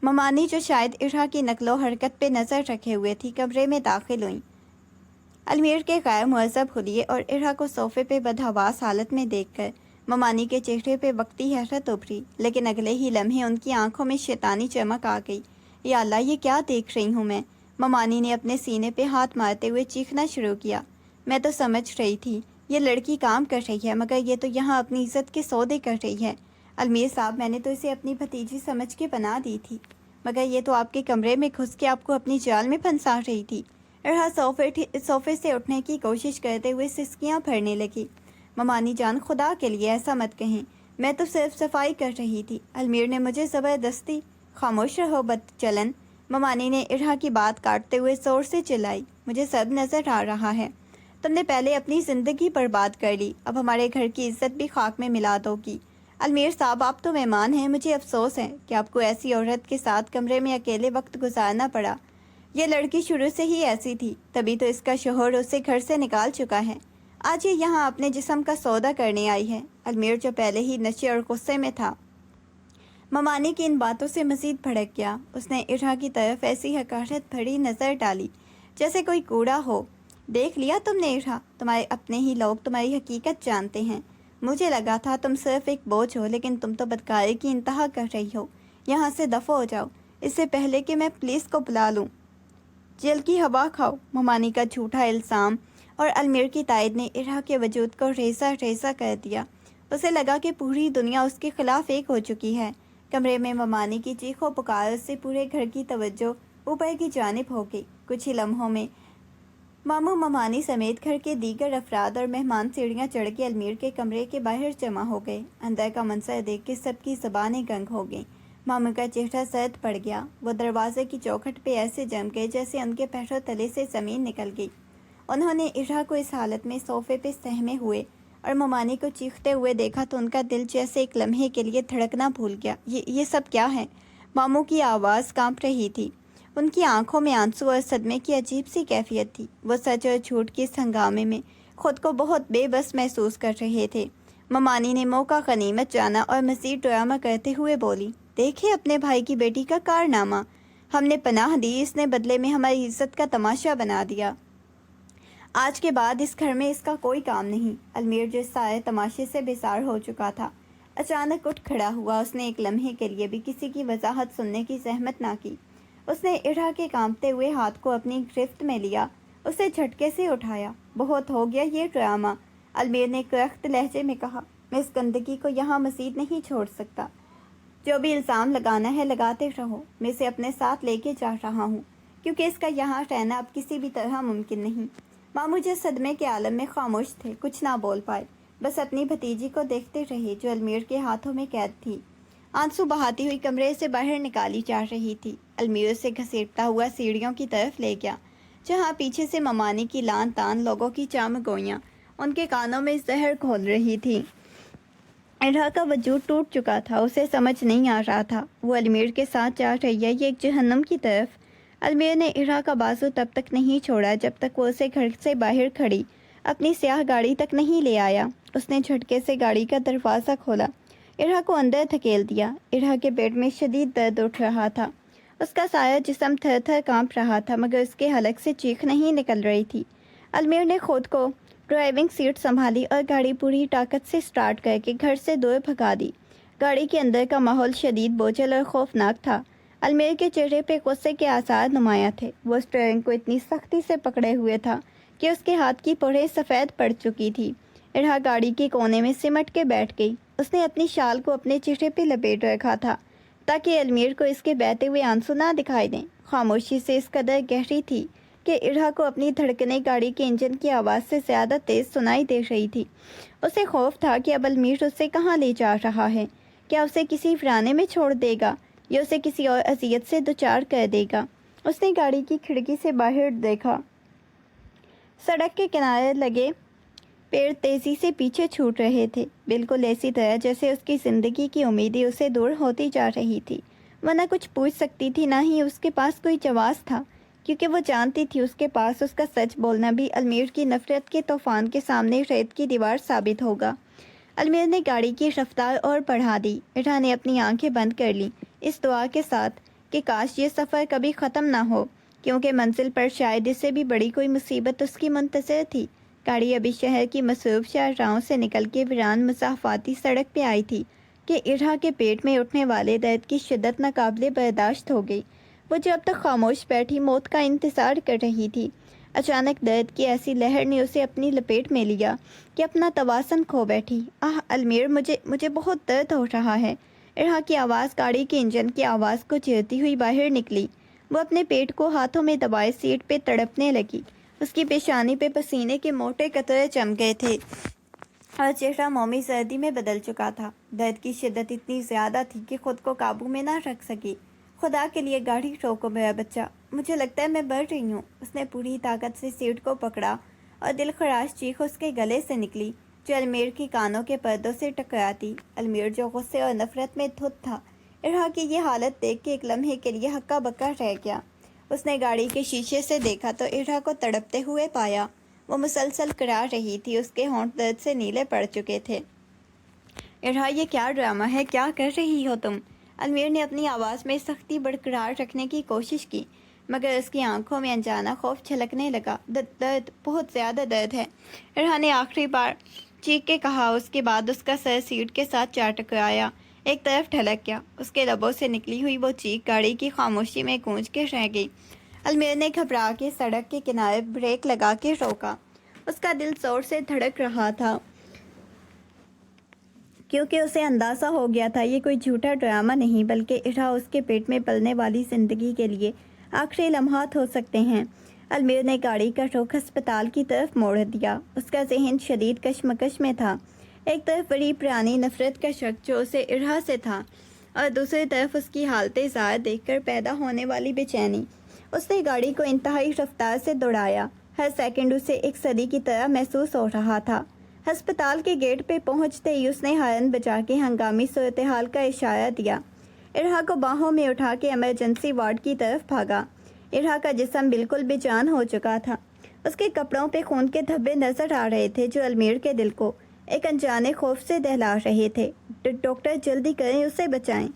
ممانی جو شاید ارہا کی نقل و حرکت پہ نظر رکھے ہوئے تھی کمرے میں داخل ہوئیں۔ المیر کے غیر مہذب حلیے اور ارہا کو صوفے پہ بدحواس حالت میں دیکھ کر ممانی کے چہرے پہ وقتی حیرت ابھری، لیکن اگلے ہی لمحے ان کی آنکھوں میں شیطانی چمک آ گئی۔ یا اللہ، یہ کیا دیکھ رہی ہوں میں؟ ممانی نے اپنے سینے پہ ہاتھ مارتے ہوئے چیخنا شروع کیا۔ میں تو سمجھ رہی تھی یہ لڑکی کام کر رہی ہے، مگر یہ تو یہاں اپنی عزت کے سودے کر رہی ہے۔ المیر صاحب، میں نے تو اسے اپنی بھتیجی سمجھ کے پناہ دی تھی، مگر یہ تو آپ کے کمرے میں گھس کے آپ کو اپنی جال میں پھنسا رہی تھی۔ ارہا صوفے سے اٹھنے کی کوشش کرتے ہوئے سسکیاں بھرنے لگی۔ ممانی جان، خدا کے لیے ایسا مت کہیں، میں تو صرف صفائی کر رہی تھی۔ المیر نے مجھے زبردستی… خاموش رہو بد چلن، ممانی نے ارہا کی بات کاٹتے ہوئے زور سے چلائی۔ مجھے سب نظر آ رہا ہے، تم نے پہلے اپنی زندگی برباد کر لی، اب ہمارے گھر کی عزت بھی خاک میں ملا دو گی۔ المیر صاحب، آپ تو مہمان ہیں، مجھے افسوس ہے کہ آپ کو ایسی عورت کے ساتھ کمرے میں اکیلے وقت گزارنا پڑا۔ یہ لڑکی شروع سے ہی ایسی تھی، تبھی تو اس کا شوہر اسے گھر سے نکال چکا ہے۔ آج یہ یہاں اپنے جسم کا سودا کرنے آئی ہے۔ المیر جو پہلے ہی نشے اور غصے میں تھا، ممانی کی ان باتوں سے مزید بھڑک گیا۔ اس نے ارہا کی طرف ایسی حقارت بھری نظر ڈالی جیسے کوئی کوڑا ہو۔ دیکھ لیا تم نے ارہا، تمہارے اپنے ہی لوگ تمہاری حقیقت جانتے ہیں۔ مجھے لگا تھا تم صرف ایک بوجھ ہو، لیکن تم تو بدکاری کی انتہا کر رہی ہو۔ یہاں سے دفع ہو جاؤ، اس سے پہلے کہ میں پولیس کو بلا لوں۔ جیل کی ہوا کھاؤ۔ ممانی کا جھوٹا الزام اور المیر کی تائید نے ارہا کے وجود کو ریزہ ریزہ کر دیا۔ اسے لگا کہ پوری دنیا اس کے خلاف ایک ہو چکی ہے۔ کمرے میں ممانی کی چیخ و پکار سے پورے گھر کی توجہ اوپر کی جانب ہو گئی۔ کچھ ہی لمحوں میں ماموں، ممانی سمیت گھر کے دیگر افراد اور مہمان سیڑھیاں چڑھ کے المیر کے کمرے کے باہر جمع ہو گئے۔ اندر کا منظر دیکھ کے سب کی زبانیں گنگ ہو گئیں۔ ماموں کا چہرہ زرد پڑ گیا۔ وہ دروازے کی چوکھٹ پہ ایسے جم گئے جیسے ان کے پیروں تلے سے زمین نکل گئی۔ انہوں نے ارہا کو اس حالت میں صوفے پہ سہمے ہوئے اور ممانی کو چیختے ہوئے دیکھا تو ان کا دل جیسے ایک لمحے کے لیے دھڑکنا بھول گیا۔ یہ سب کیا ہے؟ ماموں کی آواز کانپ رہی تھی۔ ان کی آنکھوں میں آنسو اور صدمے کی عجیب سی کیفیت تھی۔ وہ سچ اور جھوٹ کے اس ہنگامے میں خود کو بہت بے بس محسوس کر رہے تھے۔ ممانی نے موقع غنیمت جانا اور مزید ڈرامہ کرتے ہوئے بولی، دیکھے اپنے بھائی کی بیٹی کا کارنامہ، ہم نے پناہ دی، اس نے بدلے میں ہماری عزت کا تماشا بنا دیا۔ آج کے بعد اس گھر میں اس کا کوئی کام نہیں۔ المیر جو سارے تماشے سے بیزار ہو چکا تھا، اچانک اٹھ کھڑا ہوا۔ اس نے ایک لمحے کے لیے بھی کسی کی وضاحت سننے کی زحمت نہ کی۔ اس نے ارہا کے کانپتے ہوئے ہاتھ کو اپنی گرفت میں لیا، اسے جھٹکے سے اٹھایا۔ بہت ہو گیا یہ ڈرامہ، المیر نے کرخت لہجے میں کہا۔ میں اس گندگی کو یہاں مزید نہیں چھوڑ سکتا۔ جو بھی الزام لگانا ہے لگاتے رہو، میں اسے اپنے ساتھ لے کے جا رہا ہوں، کیونکہ اس کا یہاں رہنا اب کسی بھی طرح ممکن نہیں۔ ماموں جس صدمے کے عالم میں خاموش تھے، کچھ نہ بول پائے، بس اپنی بھتیجی کو دیکھتے رہے جو المیر کے ہاتھوں میں قید تھی۔ آنسو بہاتی ہوئی کمرے سے باہر نکالی جا رہی تھی۔ المیر اسے گھسیٹتا ہوا سیڑھیوں کی طرف لے گیا، جہاں پیچھے سے ممانی کی لان تان لوگوں کی چام گوئیاں ان کے کانوں میں زہر گھول رہی تھی۔ ارہا کا وجود ٹوٹ چکا تھا، اسے سمجھ نہیں آ رہا تھا وہ المیر کے ساتھ جا رہی ہے یہ ایک جہنم کی طرف۔ المیر نے ارہا کا بازو تب تک نہیں چھوڑا جب تک وہ اسے گھر سے باہر کھڑی اپنی سیاہ گاڑی تک نہیں لے آیا۔ اس نے جھٹکے سے گاڑی کا دروازہ کھولا، ارہا کو اندر دھکیل دیا۔ ارہا کے پیٹ میں شدید درد اٹھ رہا تھا، اس کا سارا جسم تھر تھر کانپ رہا تھا، مگر اس کے حلق سے چیخ نہیں نکل رہی تھی۔ المیر نے خود کو ڈرائیونگ سیٹ سنبھالی اور گاڑی پوری طاقت سے سٹارٹ کر کے گھر سے دور بھگا دی۔ گاڑی کے اندر کا ماحول شدید بوجھل اور خوفناک تھا۔ المیر کے چہرے پہ غصے کے آثار نمایاں تھے۔ وہ اسٹیئرنگ کو اتنی سختی سے پکڑے ہوئے تھا کہ اس کے ہاتھ کی پوریں سفید پڑ چکی تھی۔ ارہا گاڑی کے کونے میں سمٹ کے بیٹھ گئی۔ اس نے اپنی شال کو اپنے چہرے پہ لپیٹ رکھا تھا تاکہ المیر کو اس کے بہتے ہوئے آنسو نہ دکھائی دیں۔ خاموشی سے اس قدر گہری تھی کہ ارہا کو اپنی دھڑکنے گاڑی کے انجن کی آواز سے زیادہ تیز سنائی دے رہی تھی۔ اسے خوف تھا کہ اب المیر اسے کہاں لے جا رہا ہے، کیا اسے کسی ویرانے میں چھوڑ دے گا یا اسے کسی اور اذیت سے دوچار کر دے گا۔ اس نے گاڑی کی کھڑکی سے باہر دیکھا، سڑک کے کنارے لگے پیڑ تیزی سے پیچھے چھوٹ رہے تھے، بالکل ایسی طرح جیسے اس کی زندگی کی امیدیں اسے دور ہوتی جا رہی تھی۔ وہ نہ کچھ پوچھ سکتی تھی، نہ ہی اس کے پاس کوئی جواز تھا، کیونکہ وہ جانتی تھی اس کے پاس اس کا سچ بولنا بھی المیر کی نفرت کے طوفان کے سامنے ریت کی دیوار ثابت ہوگا۔ المیر نے گاڑی کی رفتار اور بڑھا دی۔ ارہا نے اپنی آنکھیں بند کر لیں اس دعا کے ساتھ کہ کاش یہ سفر کبھی ختم نہ ہو، کیونکہ منزل پر شاید اس سے بھی بڑی کوئی مصیبت اس کی منتظر تھی۔ گاڑی ابھی شہر کی مصروف شاہراہوں سے نکل کے ویران مسافاتی سڑک پہ آئی تھی کہ ارحا کے پیٹ میں اٹھنے والے درد کی شدت ناقابل برداشت ہو گئی۔ وہ جو اب تک خاموش بیٹھی موت کا انتظار کر رہی تھی، اچانک درد کی ایسی لہر نے اسے اپنی لپیٹ میں لیا کہ اپنا توازن کھو بیٹھی۔ آہ المیر، مجھے بہت درد ہو رہا ہے۔ ارحا کی آواز گاڑی کے انجن کی آواز کو چیرتی ہوئی باہر نکلی۔ وہ اپنے پیٹ کو ہاتھوں میں دبائے سیٹ پہ تڑپنے لگی۔ اس کی پیشانی پہ پسینے کے موٹے قطرے جم گئے تھے اور چہرہ مومی زردی میں بدل چکا تھا۔ درد کی شدت اتنی زیادہ تھی کہ خود کو قابو میں نہ رکھ سکی۔ خدا کے لیے گاڑی روکو میرا بچہ، مجھے لگتا ہے میں بڑھ رہی ہوں۔ اس نے پوری طاقت سے سیٹ کو پکڑا اور دل خراش چیخ اس کے گلے سے نکلی جو المیر کی کانوں کے پردوں سے ٹکراتی۔ المیر جو غصے اور نفرت میں دھت تھا، ارحا کی یہ حالت دیکھ کے ایک لمحے کے لیے ہکا بکا رہ گیا۔ اس نے گاڑی کے شیشے سے دیکھا تو ارحا کو تڑپتے ہوئے پایا۔ وہ مسلسل کرا رہی تھی، اس کے ہونٹ درد سے نیلے پڑ چکے تھے۔ ارحا، یہ کیا ڈرامہ ہے؟ کیا کر رہی ہو تم؟ المیر نے اپنی آواز میں سختی برقرار رکھنے کی کوشش کی، مگر اس کی آنکھوں میں انجانہ خوف چھلکنے لگا۔ درد، بہت زیادہ درد ہے، ارحا نے آخری بار چیخ کے کہا۔ اس کے بعد اس کا سر سیٹ کے ساتھ جا ٹکرایا، ایک طرف ڈھلک گیا۔ اس کے لبوں سے نکلی ہوئی وہ چیخ گاڑی کی خاموشی میں گونج کے رہ گئی۔ المیر نے گھبرا کے سڑک کے کنارے بریک لگا کے روکا۔ اس کا دل زور سے دھڑک رہا تھا کیونکہ اسے اندازہ ہو گیا تھا یہ کوئی جھوٹا ڈرامہ نہیں، بلکہ ارحا اس کے پیٹ میں پلنے والی زندگی کے لیے آخری لمحات ہو سکتے ہیں۔ المیر نے گاڑی کا رخ ہسپتال کی طرف موڑ دیا۔ اس کا ذہن شدید کشمکش میں تھا۔ ایک طرف بڑی پرانی نفرت کا شک جو اسے ارحا سے تھا، اور دوسری طرف اس کی حالت ظاہر دیکھ کر پیدا ہونے والی بے چینی۔ اس نے گاڑی کو انتہائی رفتار سے دوڑایا۔ ہر سیکنڈ اسے ایک صدی کی طرح محسوس ہو رہا تھا۔ ہسپتال کے گیٹ پہ پہنچتے ہی اس نے ہارن بجا کے ہنگامی صورتحال کا اشارہ دیا۔ ارحا کو باہوں میں اٹھا کے ایمرجنسی وارڈ کی طرف بھاگا۔ ارحا کا جسم بالکل بے جان ہو چکا تھا۔ اس کے کپڑوں پہ خون کے دھبے نظر آ رہے تھے جو المیر کے دل کو ایک انجانے خوف سے دہلا رہے تھے۔ ڈاکٹر، جلدی کریں، اسے بچائیں۔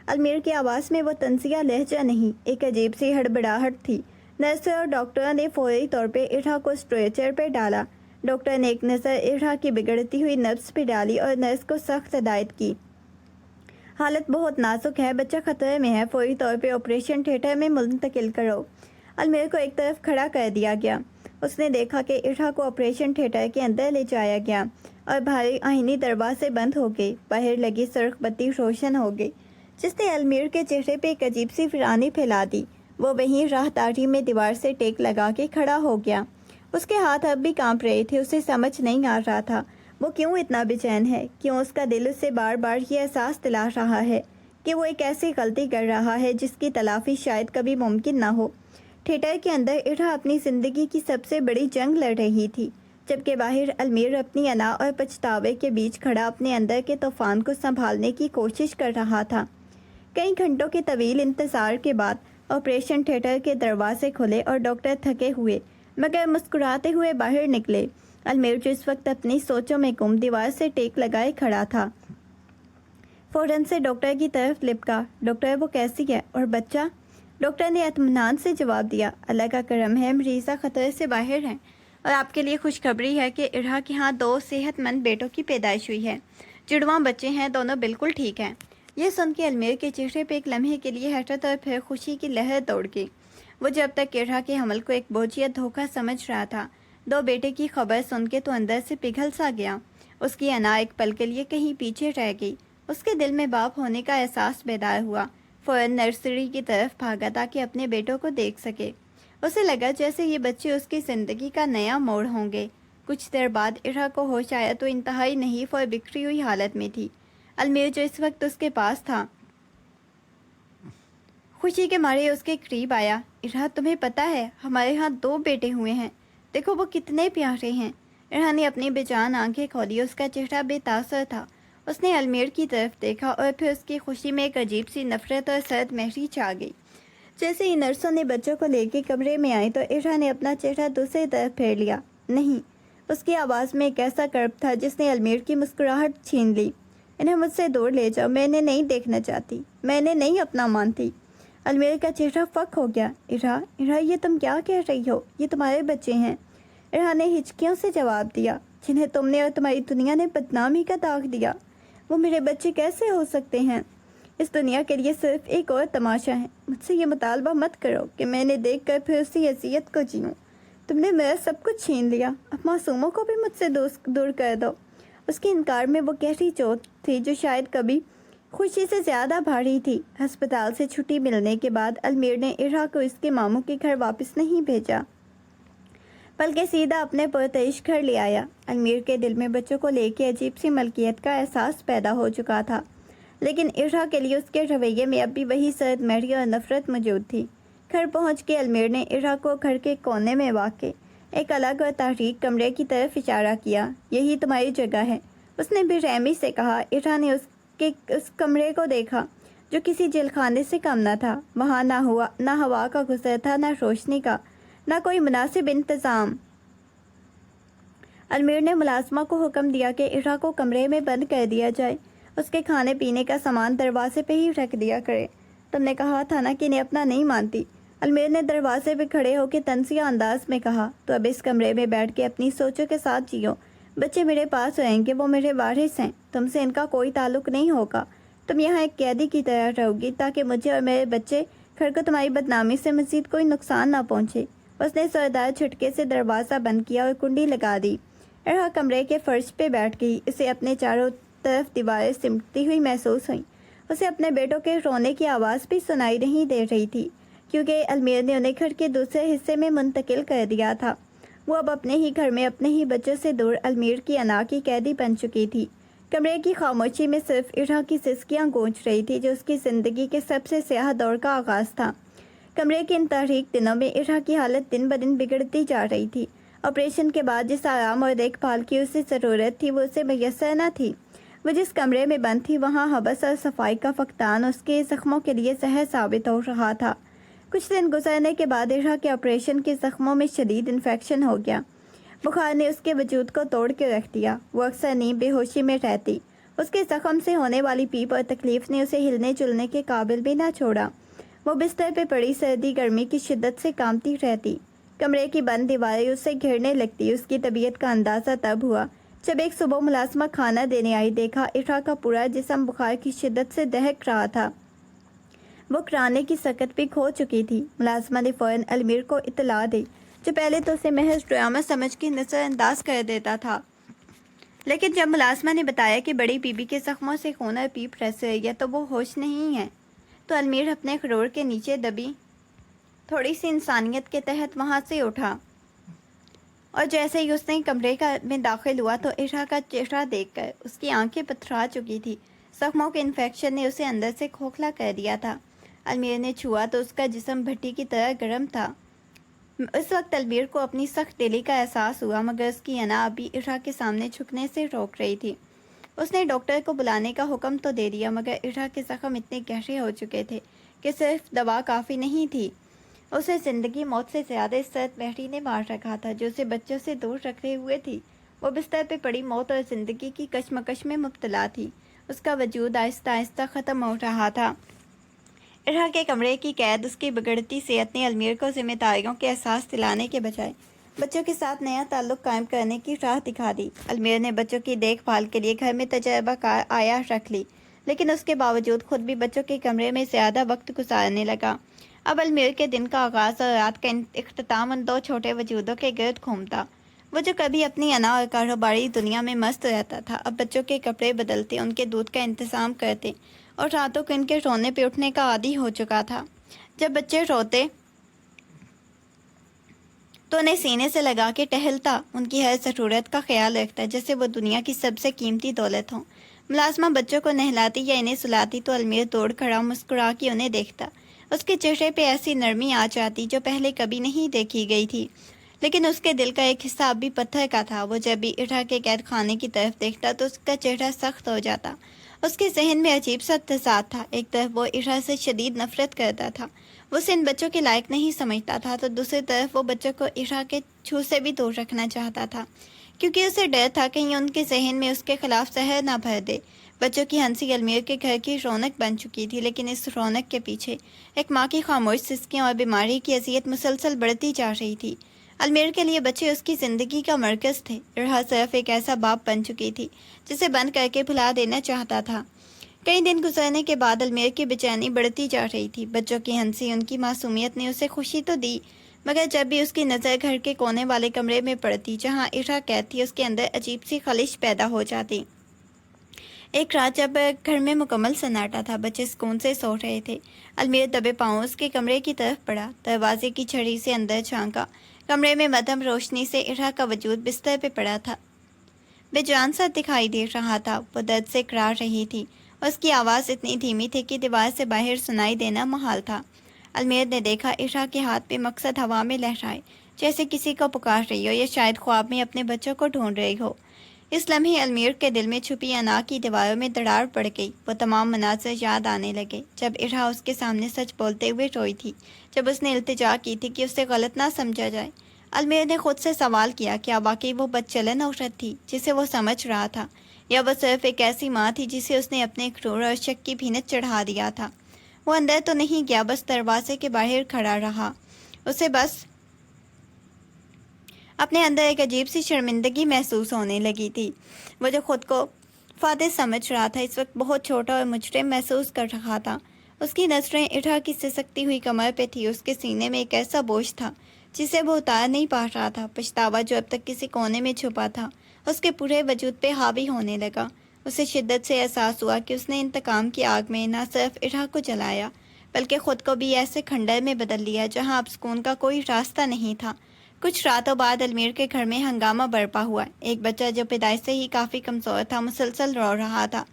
المیر کی آواز میں وہ طنزیہ لہجہ نہیں، ایک عجیب سی ہڑبڑاہٹ تھی۔ نرس اور ڈاکٹر نے فوری طور پہ ارحا کو اسٹریچر پہ ڈالا۔ ڈاکٹر نے ایک نظر ارحا کی بگڑتی ہوئی نبض پہ ڈالی اور نرس کو سخت ہدایت کی۔ حالت بہت نازک ہے، بچہ خطرے میں ہے، فوری طور پہ آپریشن تھیٹر میں منتقل کرو۔ المیر کو ایک طرف کھڑا کر دیا گیا۔ اس نے دیکھا کہ ارحا کو آپریشن تھیٹر کے اندر لے جایا گیا اور بھاری آہنی دروازے بند ہو گئے۔ باہر لگی سرخ بتی روشن ہو گئی جس نے المیر کے چہرے پہ ایک عجیب سی ویرانی پھیلا دی۔ وہ وہیں راہداری میں دیوار سے ٹیک لگا کے کھڑا ہو گیا۔ اس کے ہاتھ اب بھی کانپ رہے تھے۔ اسے سمجھ نہیں آ رہا تھا وہ کیوں اتنا بے چین ہے، کیوں اس کا دل اسے بار بار یہ احساس دلا رہا ہے کہ وہ ایک ایسی غلطی کر رہا ہے جس کی تلافی شاید کبھی ممکن نہ ہو۔ تھیٹر کے اندر ارحا اپنی زندگی کی سب سے بڑی جنگ لڑ رہی تھی، جبکہ باہر المیر اپنی انا اور پچھتاوے کے بیچ کھڑا اپنے اندر کے طوفان کو سنبھالنے کی کوشش کر رہا تھا۔ کئی گھنٹوں کے طویل انتظار کے بعد آپریشن تھیٹر کے دروازے کھلے اور ڈاکٹر تھکے ہوئے مگر مسکراتے ہوئے باہر نکلے۔ المیر جو اس وقت اپنی سوچوں میں گم دیوار سے ٹیک لگائے کھڑا تھا، فوراً سے ڈاکٹر کی طرف لپکا۔ ڈاکٹر، وہ کیسی ہے اور بچہ؟ ڈاکٹر نے اطمینان سے جواب دیا، اللہ کا کرم ہے، مریضہ خطرے سے باہر ہیں، اور آپ کے لیے خوشخبری ہے کہ ارحا کے ہاں 2 صحت مند بیٹوں کی پیدائش ہوئی ہے، جڑواں بچے ہیں، دونوں بالکل ٹھیک ہیں۔ یہ سن کے المیر کے چہرے پہ ایک لمحے کے لیے حیرت اور پھر خوشی کی لہر دوڑ گئی۔ وہ جب تک ارحا کے حمل کو ایک بوجھ یا دھوکہ سمجھ رہا تھا، 2 بیٹے کی خبر سن کے تو اندر سے پگھل سا گیا۔ اس کی انا ایک پل کے لیے کہیں پیچھے رہ گئی۔ اس کے دل میں باپ ہونے کا احساس بیدار ہوا۔ فوراً نرسری کی طرف بھاگا تاکہ اپنے بیٹوں کو دیکھ سکے۔ اسے لگا جیسے یہ بچے اس کی زندگی کا نیا موڑ ہوں گے۔ کچھ دیر بعد ارحا کو ہوش آیا تو انتہائی نحیف اور بکھری ہوئی حالت میں تھی۔ المیر جو اس وقت اس کے پاس تھا خوشی کے مارے اس کے قریب آیا۔ ارحا، تمہیں پتہ ہے ہمارے ہاں 2 بیٹے ہوئے ہیں، دیکھو وہ کتنے پیارے ہیں۔ ارحا نے اپنی بے جان آنکھیں کھولی، اس کا چہرہ بے تاثر تھا۔ اس نے المیر کی طرف دیکھا اور پھر اس کی خوشی میں ایک عجیب سی نفرت اور سرد مہری چھا گئی۔ جیسے ہی نرسوں نے بچوں کو لے کے کمرے میں آئی تو ارحا نے اپنا چہرہ دوسری طرف پھیر لیا۔ نہیں، اس کی آواز میں ایک ایسا کرب تھا جس نے المیر کی مسکراہٹ چھین لی۔ انہیں مجھ سے دور لے جاؤ، میں انہیں نہیں دیکھنا چاہتی، میں انہیں نہیں اپنا مانتی۔ المیر کا چہرہ فک ہو گیا۔ ارہا یہ تم کیا کہہ رہی ہو؟ یہ تمہارے بچے ہیں۔ ارہا نے ہچکیوں سے جواب دیا، جنہیں تم نے اور تمہاری دنیا نے بدنامی کا داغ دیا۔ وہ میرے بچے کیسے ہو سکتے ہیں؟ اس دنیا کے لیے صرف ایک اور تماشا ہے۔ مجھ سے یہ مطالبہ مت کرو کہ میں نے دیکھ کر پھر اسی اذیت کو جیوں۔ تم نے میرا سب کچھ چھین لیا، اب معصوموں کو بھی مجھ سے دور کر دو۔ اس کے انکار میں وہ گہری چوٹ تھی جو شاید کبھی خوشی سے زیادہ بھاری تھی۔ ہسپتال سے چھٹی ملنے کے بعد المیر نے ارہا کو اس کے ماموں کے گھر واپس نہیں بھیجا، بلکہ سیدھا اپنے پرتعیش گھر لے آیا۔ المیر کے دل میں بچوں کو لے کے عجیب سی ملکیت کا احساس پیدا ہو چکا تھا، لیکن ارہا کے لیے اس کے رویے میں اب بھی وہی سرد مہری اور نفرت موجود تھی۔ گھر پہنچ کے المیر نے ارہا کو گھر کے کونے میں واقع ایک الگ اور تاریک کمرے کی طرف اشارہ کیا۔ یہی تمہاری جگہ ہے، اس نے بے رحمی سے کہا۔ ارہا نے اس کمرے کو دیکھا جو کسی جیل خانے سے کم نہ تھا۔ وہاں نہ ہوا کا گزر تھا، نہ روشنی کا، نہ کوئی مناسب انتظام۔ المیر نے ملازمہ کو حکم دیا کہ ارہا کو کمرے میں بند کر دیا جائے، اس کے کھانے پینے کا سامان دروازے پہ ہی رکھ دیا کرے۔ تم نے کہا تھا نا کہ انہیں اپنا نہیں مانتی، المیر نے دروازے پہ کھڑے ہو کے تنزیہ انداز میں کہا۔ تو اب اس کمرے میں بیٹھ کے اپنی سوچوں کے ساتھ جیو۔ بچے میرے پاس رہیں گے، وہ میرے وارث ہیں، تم سے ان کا کوئی تعلق نہیں ہوگا۔ تم یہاں ایک قیدی کی طرح رہو گی تاکہ مجھے اور میرے بچے گھر کو تمہاری بدنامی سے مزید کوئی نقصان نہ پہنچے۔ اس نے زوردار جھٹکے سے دروازہ بند کیا اور کنڈی لگا دی۔ ارہا کمرے کے فرش پہ بیٹھ گئی۔ اسے اپنے چاروں طرف دیواریں سمٹتی ہوئی محسوس ہوئیں۔ اسے اپنے بیٹوں کے رونے کی آواز بھی سنائی نہیں دے رہی تھی، کیونکہ المیر نے انہیں گھر کے دوسرے حصے میں منتقل کر دیا تھا۔ وہ اب اپنے ہی گھر میں اپنے ہی بچوں سے دور المیر کی انا کی قیدی بن چکی تھی۔ کمرے کی خاموشی میں صرف ارہا کی سسکیاں گونج رہی تھی، جو اس کی زندگی کے سب سے سیاہ دور کا آغاز تھا۔ کمرے کے ان تاریک دنوں میں ارہا کی حالت دن بدن بگڑتی جا رہی تھی۔ آپریشن کے بعد جس آرام اور دیکھ بھال کی اسے ضرورت تھی وہ اسے میسر نہ تھی۔ وہ جس کمرے میں بند تھی وہاں حبس اور صفائی کا فقدان اس کے زخموں کے لیے زہر ثابت ہو رہا تھا۔ کچھ دن گزرنے کے بعد ارہا کے آپریشن کے زخموں میں شدید انفیکشن ہو گیا۔ بخار نے اس کے وجود کو توڑ کے رکھ دیا۔ وہ اکثر نیند بے ہوشی میں رہتی۔ اس کے زخم سے ہونے والی پیپ اور تکلیف نے اسے ہلنے جلنے کے قابل بھی نہ چھوڑا۔ وہ بستر پہ پڑی سردی گرمی کی شدت سے کانپتی رہتی۔ کمرے کی بند دیواریں اسے گھیرنے لگتی۔ اس کی طبیعت کا اندازہ تب ہوا جب ایک صبح ملازمہ کھانا دینے آئی۔ دیکھا ارہا کا پورا جسم بخار کی شدت سے دہک رہا تھا۔ وہ کرانے کی سکت بھی کھو چکی تھی۔ ملازمہ نے فوراً المیر کو اطلاع دی، جو پہلے تو اسے محض ڈرامہ سمجھ کے نظر انداز کر دیتا تھا، لیکن جب ملازمہ نے بتایا کہ بڑی بی بی کے زخموں سے خون اور پیپ رس رہی ہے تو وہ ہوش نہیں ہے، تو المیر اپنے غرور کے نیچے دبی تھوڑی سی انسانیت کے تحت وہاں سے اٹھا، اور جیسے ہی اس نے کمرے میں داخل ہوا تو ارہا کا چہرہ دیکھ کر اس کی آنکھیں پتھرا چکی تھی۔ زخموں کے انفیکشن نے اسے اندر سے کھوکھلا کر دیا تھا۔ المیر نے چھوا تو اس کا جسم بھٹی کی طرح گرم تھا۔ اس وقت المیر کو اپنی سخت دلی کا احساس ہوا، مگر اس کی انا ابھی ارہا کے سامنے جھکنے سے روک رہی تھی۔ اس نے ڈاکٹر کو بلانے کا حکم تو دے دیا، مگر ارہا کے زخم اتنے گہرے ہو چکے تھے کہ صرف دوا کافی نہیں تھی۔ اسے زندگی موت سے زیادہ سرد مہری نے مار رکھا تھا، جو اسے بچوں سے دور رکھے ہوئے تھی۔ وہ بستر پہ پڑی موت اور زندگی کی کشمکش میں مبتلا تھی۔ اس کا وجود آہستہ آہستہ ختم ہو رہا تھا۔ ارہا کے کمرے کی قید، اس کی بگڑتی صحت نے المیر کو ذمہ داریوں کے احساس دلانے کے بجائے بچوں کے ساتھ نیا تعلق قائم کرنے کی راہ دکھا دی۔ المیر نے بچوں کی دیکھ بھال کے لیے گھر میں تجربہ کار آیا رکھ لی، لیکن اس کے باوجود خود بھی بچوں کے کمرے میں زیادہ وقت گزارنے لگا۔ اب المیر کے دن کا آغاز اور رات کا اختتام ان دو چھوٹے وجودوں کے گرد گھومتا۔ وہ جو کبھی اپنی انا اور کاروباری دنیا میں مست رہتا تھا، اب بچوں کے کپڑے بدلتے، ان کے دودھ کا انتظام کرتے اور راتوں کو ان کے رونے پہ اٹھنے کا عادی ہو چکا تھا۔ جب بچے روتے تو انہیں سینے سے لگا کے ٹہلتا، ان کی ہر ضرورت کا خیال رکھتا جیسے وہ دنیا کی سب سے قیمتی دولت ہوں۔ ملازمہ بچوں کو نہلاتی یا انہیں سلاتی تو المیر دوڑ کھڑا مسکرا کے انہیں دیکھتا۔ اس کے چہرے پہ ایسی نرمی آ جاتی جو پہلے کبھی نہیں دیکھی گئی تھی، لیکن اس کے دل کا ایک حصہ اب بھی پتھر کا تھا۔ وہ جب بھی ارہا کے قید خانے کی طرف دیکھتا تو اس کا چہرہ سخت ہو جاتا۔ اس کے ذہن میں عجیب سا تضاد تھا۔ ایک طرف وہ ارہا سے شدید نفرت کرتا تھا، وہ اسے ان بچوں کے لائق نہیں سمجھتا تھا، تو دوسری طرف وہ بچوں کو ارہا کے چھو سے بھی دور رکھنا چاہتا تھا، کیونکہ اسے ڈر تھا کہیں ان کے ذہن میں اس کے خلاف زہر نہ بھر دے۔ بچوں کی ہنسی المیر کے گھر کی رونق بن چکی تھی، لیکن اس رونق کے پیچھے ایک ماں کی خاموش سسکیاں اور بیماری کی اذیت مسلسل بڑھتی جا رہی تھی۔ المیر کے لیے بچے اس کی زندگی کا مرکز تھے۔ ارحا صرف ایک ایسا باپ بن چکی تھی جسے بند کر کے بھلا دینا چاہتا تھا۔ کئی دن گزرنے کے بعد المیر کی بے چینی بڑھتی جا رہی تھی۔ بچوں کی ہنسی، ان کی معصومیت نے اسے خوشی تو دی، مگر جب بھی اس کی نظر گھر کے کونے والے کمرے میں پڑتی جہاں ارحا قید تھی، اس کے اندر عجیب سی خلش پیدا ہو جاتی۔ ایک رات جب گھر میں مکمل سناٹا تھا، بچے سکون سے سو رہے تھے، المیر دبے پاؤں اس کے کمرے کی طرف بڑھا، دروازے کی چھڑی سے اندر جھانکا۔ کمرے میں مدھم روشنی سے ارحا کا وجود بستر پہ پڑا تھا، بے جان سا دکھائی دے رہا تھا۔ وہ درد سے کراہ رہی تھی، اس کی آواز اتنی دھیمی تھی کہ دیوار سے باہر سنائی دینا محال تھا۔ المیر نے دیکھا ارحا کے ہاتھ پہ مقصد ہوا میں لہرائے، جیسے کسی کو پکار رہی ہو یا شاید خواب میں اپنے بچوں کو ڈھونڈ رہی ہو۔ اس لمحے المیر کے دل میں چھپی انا کی دیواروں میں دراڑ پڑ گئی۔ وہ تمام مناظر یاد آنے لگے جب ارحا اس کے سامنے سچ بولتے ہوئے روئی تھی، جب اس نے التجا کی تھی کہ اسے غلط نہ سمجھا جائے۔ المیر نے خود سے سوال کیا، کیا واقعی وہ بدچلن عورت تھی جسے وہ سمجھ رہا تھا، یا وہ صرف ایک ایسی ماں تھی جسے اس نے اپنے غرور اور شک کی بھینت چڑھا دیا تھا۔ وہ اندر تو نہیں گیا، بس دروازے کے باہر کھڑا رہا۔ اسے بس اپنے اندر ایک عجیب سی شرمندگی محسوس ہونے لگی تھی۔ وہ جو خود کو فاتح سمجھ رہا تھا، اس وقت بہت چھوٹا اور مجرم محسوس کر رہا تھا۔ اس کی نظریں ارحا کی سسکتی ہوئی کمر پہ تھی۔ اس کے سینے میں ایک ایسا بوجھ تھا جسے وہ اتار نہیں پا رہا تھا۔ پچھتاوا جو اب تک کسی کونے میں چھپا تھا، اس کے پورے وجود پہ حاوی ہونے لگا۔ اسے شدت سے احساس ہوا کہ اس نے انتقام کی آگ میں نہ صرف ارحا کو جلایا، بلکہ خود کو بھی ایسے کھنڈر میں بدل لیا جہاں اب سکون کا کوئی راستہ نہیں تھا۔ کچھ راتوں بعد المیر کے گھر میں ہنگامہ برپا ہوا۔ ایک بچہ جو پیدائش سے ہی کافی کمزور تھا، مسلسل رو رہا تھا۔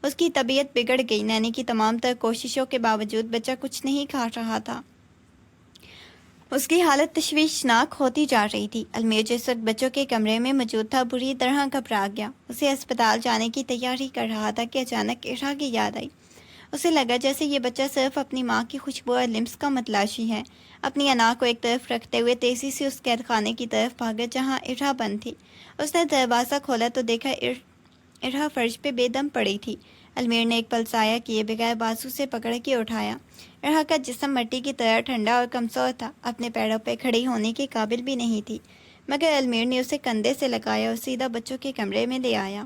اس کی طبیعت بگڑ گئی۔ نینی کی تمام تر کوششوں کے باوجود بچہ کچھ نہیں کھا رہا تھا۔ اس کی حالت تشویشناک ہوتی جا رہی تھی۔ المیر جس وقت بچوں کے کمرے میں موجود تھا، بری طرح گھبرا گیا۔ اسے اسپتال جانے کی تیاری کر رہا تھا کہ اچانک ارحا کی یاد آئی۔ اسے لگا جیسے یہ بچہ صرف اپنی ماں کی خوشبو اور لمس کا متلاشی ہے۔ اپنی انا کو ایک طرف رکھتے ہوئے تیزی سے اس قید خانے کی طرف بھاگا جہاں ارحا بند تھی۔ اس نے دروازہ کھولا تو دیکھا ارحا فرش پہ بے دم پڑی تھی۔ المیر نے ایک پل ضائع کیے بغیر بازو سے پکڑ کے اٹھایا۔ ارحا کا جسم مٹی کی طرح ٹھنڈا اور کمزور تھا، اپنے پیروں پہ کھڑی ہونے کے قابل بھی نہیں تھی، مگر المیر نے اسے کندھے سے لگایا اور سیدھا بچوں کے کمرے میں لے آیا۔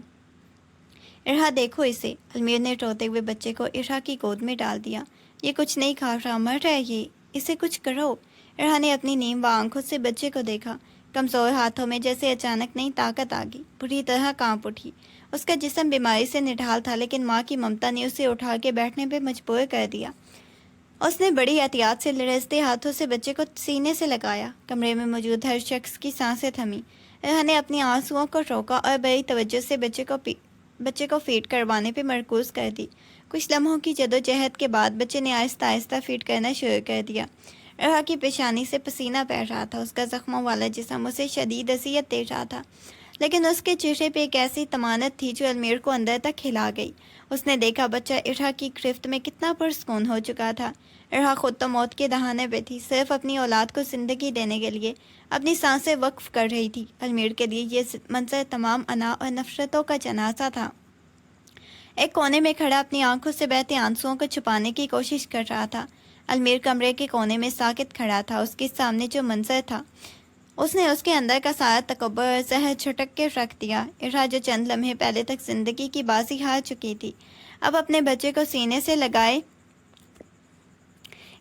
ارحا دیکھو اسے۔ المیر نے روتے ہوئے بچے کو ارحا کی گود میں ڈال دیا۔ یہ کچھ نہیں کھا رہا، مر رہا ہے یہ، اسے کچھ کرو۔ ارحا نے اپنی نیم و آنکھوں سے بچے کو دیکھا۔ کمزور ہاتھوں میں جیسے اچانک نئی طاقت آ گئی، بری طرح کانپ اٹھی۔ اس کا جسم بیماری سے نڈھال تھا، لیکن ماں کی ممتا نے اسے اٹھا کے بیٹھنے پہ مجبور کر دیا۔ اس نے بڑی احتیاط سے لرزتے ہاتھوں سے بچے کو سینے سے لگایا۔ کمرے میں موجود ہر شخص کی سانسیں تھمی۔ ارحا نے اپنی آنسوؤں کو روکا اور بڑی توجہ سے بچے کو فیڈ کروانے پہ مرکوز کر دی۔ کچھ لمحوں کی جدوجہد کے بعد بچے نے آہستہ آہستہ فیڈ کرنا شروع کر دیا۔ ارحا کی پیشانی سے پسینہ بہہ رہا تھا۔ اس کا زخموں والا جسم اسے شدید اذیت دے رہا تھا، لیکن اس کے چہرے پہ ایک ایسی طمانت تھی جو المیر کو اندر تک ہلا گئی۔ اس نے دیکھا بچہ ارحا کی گرفت میں کتنا پرسکون ہو چکا تھا۔ ارحا خود تو موت کے دہانے پہ تھی، صرف اپنی اولاد کو زندگی دینے کے لیے اپنی سانسیں وقف کر رہی تھی۔ المیر کے لیے یہ منظر تمام انا اور نفرتوں کا جنازہ تھا۔ ایک کونے میں کھڑا اپنی آنکھوں سے بہتے آنسوؤں کو چھپانے کی کوشش کر رہا تھا۔ المیر کمرے کے کونے میں ساکت کھڑا تھا۔ اس کے سامنے جو منظر تھا، اس نے اس کے اندر کا سارا تکبر اور زہر چھٹک کے رکھ دیا۔ ارحا جو چند لمحے پہلے تک زندگی کی بازی ہار چکی تھی، اب اپنے بچے کو سینے سے لگائے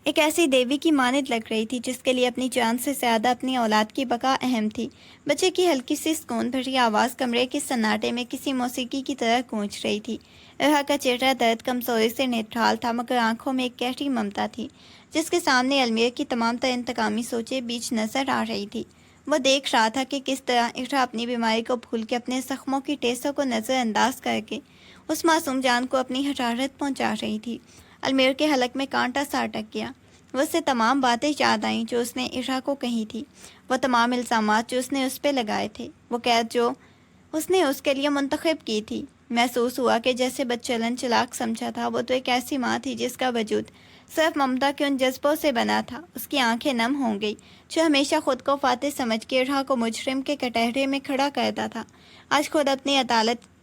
ایک ایسی دیوی کی مانند لگ رہی تھی جس کے لیے اپنی جان سے زیادہ اپنی اولاد کی بقا اہم تھی۔ بچے کی ہلکی سی سکون بھری آواز کمرے کے سناٹے میں کسی موسیقی کی طرح گونج رہی تھی۔ ارحا کا چہرہ درد کمزوری سے نڈھال تھا، مگر آنکھوں میں ایک گہری ممتا تھی جس کے سامنے المیر کی تمام تر انتقامی سوچیں بیچ نظر آ رہی تھی۔ وہ دیکھ رہا تھا کہ کس طرح ارحا اپنی بیماری کو بھول کے اپنے زخموں کی ٹیسوں کو نظر انداز کر کے اس معصوم جان کو اپنی حرارت پہنچا رہی تھی۔ المیر کے حلق میں کانٹا سا اٹک گیا۔ وہ اسے تمام باتیں یاد آئیں جو اس نے ارحا کو کہی تھی، وہ تمام الزامات جو اس نے اس پہ لگائے تھے، وہ قید جو اس نے اس کے لیے منتخب کی تھی۔ محسوس ہوا کہ جیسے بدچلن چلاک سمجھا تھا، وہ تو ایک ایسی ماں تھی جس کا وجود صرف ممتا کے ان جذبوں سے بنا تھا۔ اس کی آنکھیں نم ہو گئی، جو ہمیشہ خود کو فاتح سمجھ کے ارہا کو مجرم کے کٹہرے میں کھڑا کرتا تھا، آج خود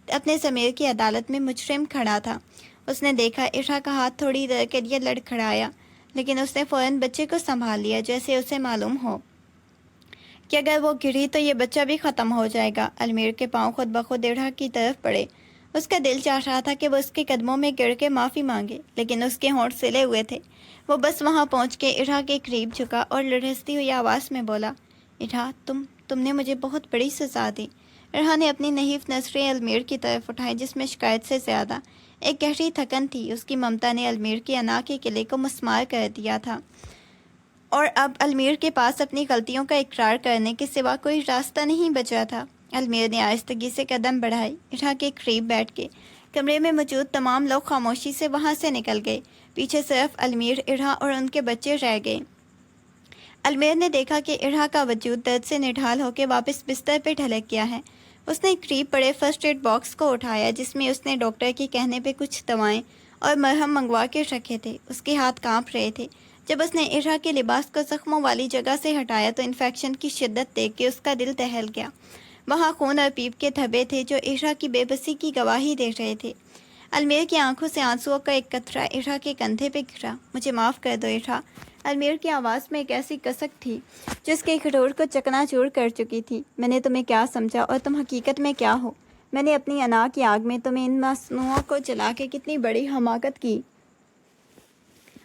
اپنے ضمیر کی عدالت میں مجرم کھڑا تھا۔ اس نے دیکھا ارہا کا ہاتھ تھوڑی دیر کے لیے لڑکھڑایا، لیکن اس نے فوراً بچے کو سنبھال لیا، جیسے اسے معلوم ہو کہ اگر وہ گری تو یہ بچہ بھی ختم ہو جائے گا۔ المیر کے پاؤں خود بخود ارہا کی طرف بڑھے۔ اس کا دل چاہ رہا تھا کہ وہ اس کے قدموں میں گر کے معافی مانگے، لیکن اس کے ہونٹ سلے ہوئے تھے۔ وہ بس وہاں پہنچ کے ارہا کے قریب جھکا اور لرزتی ہوئی آواز میں بولا، ارہا، تم نے مجھے بہت بڑی سزا دی۔ ارہا نے اپنی نحیف نظریں المیر کی طرف اٹھائی، جس میں شکایت سے زیادہ ایک گہری تھکن تھی۔ اس کی ممتا نے المیر کی انا کے قلعے کو مسمار کر دیا تھا، اور اب المیر کے پاس اپنی غلطیوں کا اقرار کرنے کے سوا کوئی راستہ نہیں بچا تھا۔ المیر نے آہستگی سے قدم بڑھائے، ارہا کے قریب بیٹھ کے۔ کمرے میں موجود تمام لوگ خاموشی سے وہاں سے نکل گئے، پیچھے صرف المیر، ارہا اور ان کے بچے رہ گئے۔ المیر نے دیکھا کہ ارہا کا وجود درد سے نڈھال ہو کے واپس بستر پہ ڈھلک گیا ہے۔ اس نے قریب پڑے فرسٹ ایڈ باکس کو اٹھایا، جس میں اس نے ڈاکٹر کے کہنے پہ کچھ دوائیں اور مرہم منگوا کے رکھے تھے۔ اس کے ہاتھ کانپ رہے تھے۔ جب اس نے ارہا کے لباس کو زخموں والی جگہ سے ہٹایا تو انفیکشن کی شدت دیکھ کے اس کا دل دہل گیا۔ وہاں خون اور پیپ کے دھبے تھے جو ارہا کی بے بسی کی گواہی دے رہے تھے۔ المیر کی آنکھوں سے آنسوؤں کا ایک قطرہ ارہا کے کندھے پہ گرا۔ مجھے معاف کر دو ارہا۔ المیر کی آواز میں ایک ایسی کسک تھی جس کے غرور کو چکنا چور کر چکی تھی۔ میں نے تمہیں کیا سمجھا اور تم حقیقت میں کیا ہو؟ میں نے اپنی انا کی آگ میں تمہیں ان مصنوعوں کو جلا کے کتنی بڑی حماقت کی۔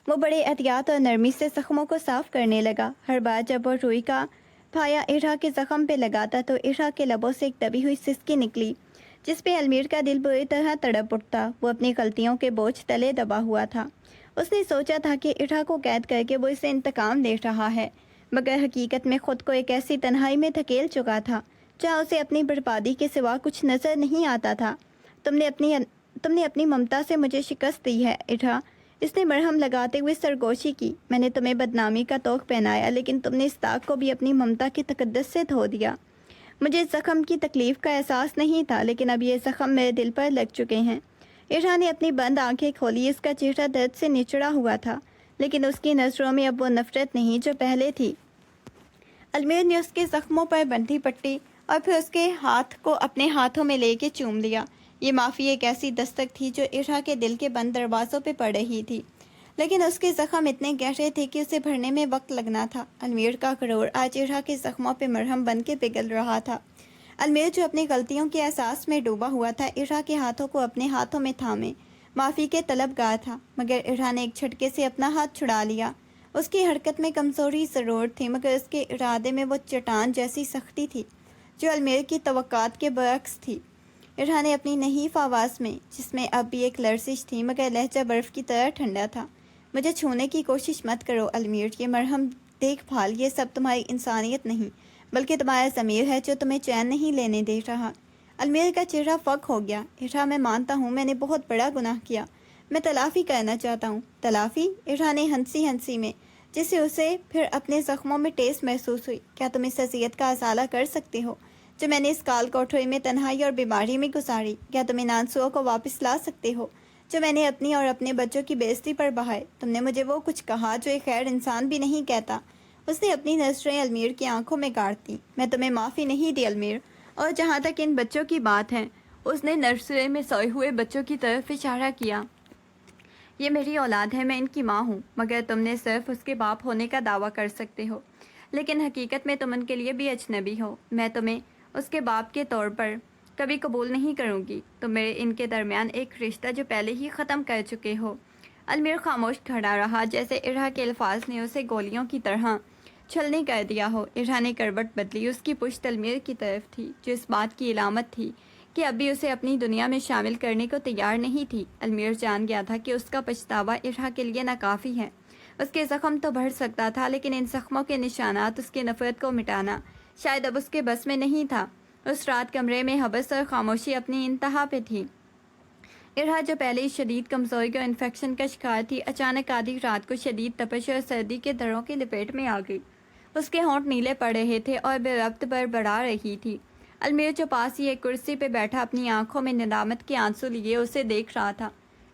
وہ بڑے احتیاط اور نرمی سے زخموں کو صاف کرنے لگا۔ ہر بار جب وہ روئی کا پھایا ارہا کے زخم پہ لگاتا تو ارہا کے لبوں سے ایک دبی ہوئی سسکی نکلی، جس پہ المیر کا دل بری طرح تڑپ اٹھتا۔ وہ اپنی غلطیوں کے بوجھ تلے دبا ہوا تھا۔ اس نے سوچا تھا کہ ارہا کو قید کر کے وہ اسے انتقام دے رہا ہے، مگر حقیقت میں خود کو ایک ایسی تنہائی میں دھکیل چکا تھا جہاں اسے اپنی بربادی کے سوا کچھ نظر نہیں آتا تھا۔ تم نے اپنی ممتا سے مجھے شکست دی ہے ارہا، اس نے مرہم لگاتے ہوئے سرگوشی کی۔ میں نے تمہیں بدنامی کا طوق پہنایا، لیکن تم نے اس داغ کو بھی اپنی ممتا کے تقدس سے دھو دیا۔ مجھے اس زخم کی تکلیف کا احساس نہیں تھا، لیکن اب یہ زخم میرے دل پر لگ چکے ہیں۔ ارہا نے اپنی بند آنکھیں کھولی۔ اس کا چہرہ درد سے نچڑا ہوا تھا، لیکن اس کی نظروں میں اب وہ نفرت نہیں جو پہلے تھی۔ المیر نے اس کے زخموں پر بندھی پٹی اور پھر اس کے ہاتھ کو اپنے ہاتھوں میں لے کے چوم لیا۔ یہ معافی ایک ایسی دستک تھی جو ارہا کے دل کے بند دروازوں پہ پڑ رہی تھی، لیکن اس کے زخم اتنے گہرے تھے کہ اسے بھرنے میں وقت لگنا تھا۔ المیر کا غرور آج ارہا کے زخموں پہ مرہم بن کے پگھل رہا تھا۔ المیر جو اپنی غلطیوں کے احساس میں ڈوبا ہوا تھا، ارہا کے ہاتھوں کو اپنے ہاتھوں میں تھامے معافی کے طلبگار تھا، مگر ارہا نے ایک جھٹکے سے اپنا ہاتھ چھڑا لیا۔ اس کی حرکت میں کمزوری ضرور تھی، مگر اس کے ارادے میں وہ چٹان جیسی سختی تھی جو المیر کی توقعات کے برعکس تھی۔ ارہا نے اپنی نحیف آواز میں، جس میں اب بھی ایک لرزش تھی مگر لہجہ برف کی طرح ٹھنڈا تھا، مجھے چھونے کی کوشش مت کرو المیر، یہ مرہم دیکھ بھال، یہ سب تمہاری انسانیت نہیں بلکہ تمہارا ضمیر ہے جو تمہیں چین نہیں لینے دے رہا۔ المیر کا چہرہ فک ہو گیا۔ ارہا، میں مانتا ہوں میں نے بہت بڑا گناہ کیا، میں تلافی کرنا چاہتا ہوں۔ تلافی؟ ارہا نے ہنسی میں، جس سے اسے پھر اپنے زخموں میں ٹیس محسوس ہوئی۔ کیا تم اس اذیت کا ازالہ کر سکتے ہو جو میں نے اس کال کوٹھری میں تنہائی اور بیماری میں گزاری؟ کیا تم ان آنسوؤں کو واپس لا سکتے ہو جو میں نے اپنی اور اپنے بچوں کی بے عزتی پر بہائے؟ تم نے مجھے وہ کچھ کہا جو ایک خیر انسان بھی نہیں کہتا۔ اس نے اپنی نظریں المیر کی آنکھوں میں گاڑ دیں۔ میں تمہیں معافی نہیں دی المیر، اور جہاں تک ان بچوں کی بات ہے، اس نے نرسری میں سوئے ہوئے بچوں کی طرف اشارہ کیا، یہ میری اولاد ہے، میں ان کی ماں ہوں، مگر تم نے صرف اس کے باپ ہونے کا دعویٰ کر سکتے ہو، لیکن حقیقت میں تم ان کے لیے بھی اجنبی ہو۔ میں تمہیں اس کے باپ کے طور پر کبھی قبول نہیں کروں گی۔ تم میرے ان کے درمیان ایک رشتہ جو پہلے ہی ختم کر چکے ہو۔ المیر خاموش کھڑا رہا، جیسے ارہا کے الفاظ نے اسے گولیوں کی طرح چھلنی کر دیا ہو۔ ارہا نے کروٹ بدلی۔ اس کی پشت المیر کی طرف تھی، جو اس بات کی علامت تھی کہ اب بھی اسے اپنی دنیا میں شامل کرنے کو تیار نہیں تھی۔ المیر جان گیا تھا کہ اس کا پچھتاوا ارہا کے لیے ناکافی ہے۔ اس کے زخم تو بڑھ سکتا تھا، لیکن ان زخموں کے نشانات، اس کی نفرت کو مٹانا شاید اب اس کے بس میں نہیں تھا۔ اس رات کمرے میں حبس اور خاموشی اپنی انتہا پہ تھی۔ ارہا جو پہلے ہی شدید کمزوری اور انفیکشن کا شکار تھی، اچانک آدھی رات کو شدید تپش اور سردی کے دروں کی لپیٹ میں آ گئی۔ اس کے ہونٹ نیلے پڑ رہے تھے اور بے ربط بڑبڑا رہی تھی۔ المیر جو پاس ہی ایک کرسی پہ بیٹھا اپنی آنکھوں میں ندامت کے آنسو لیے اسے دیکھ رہا تھا۔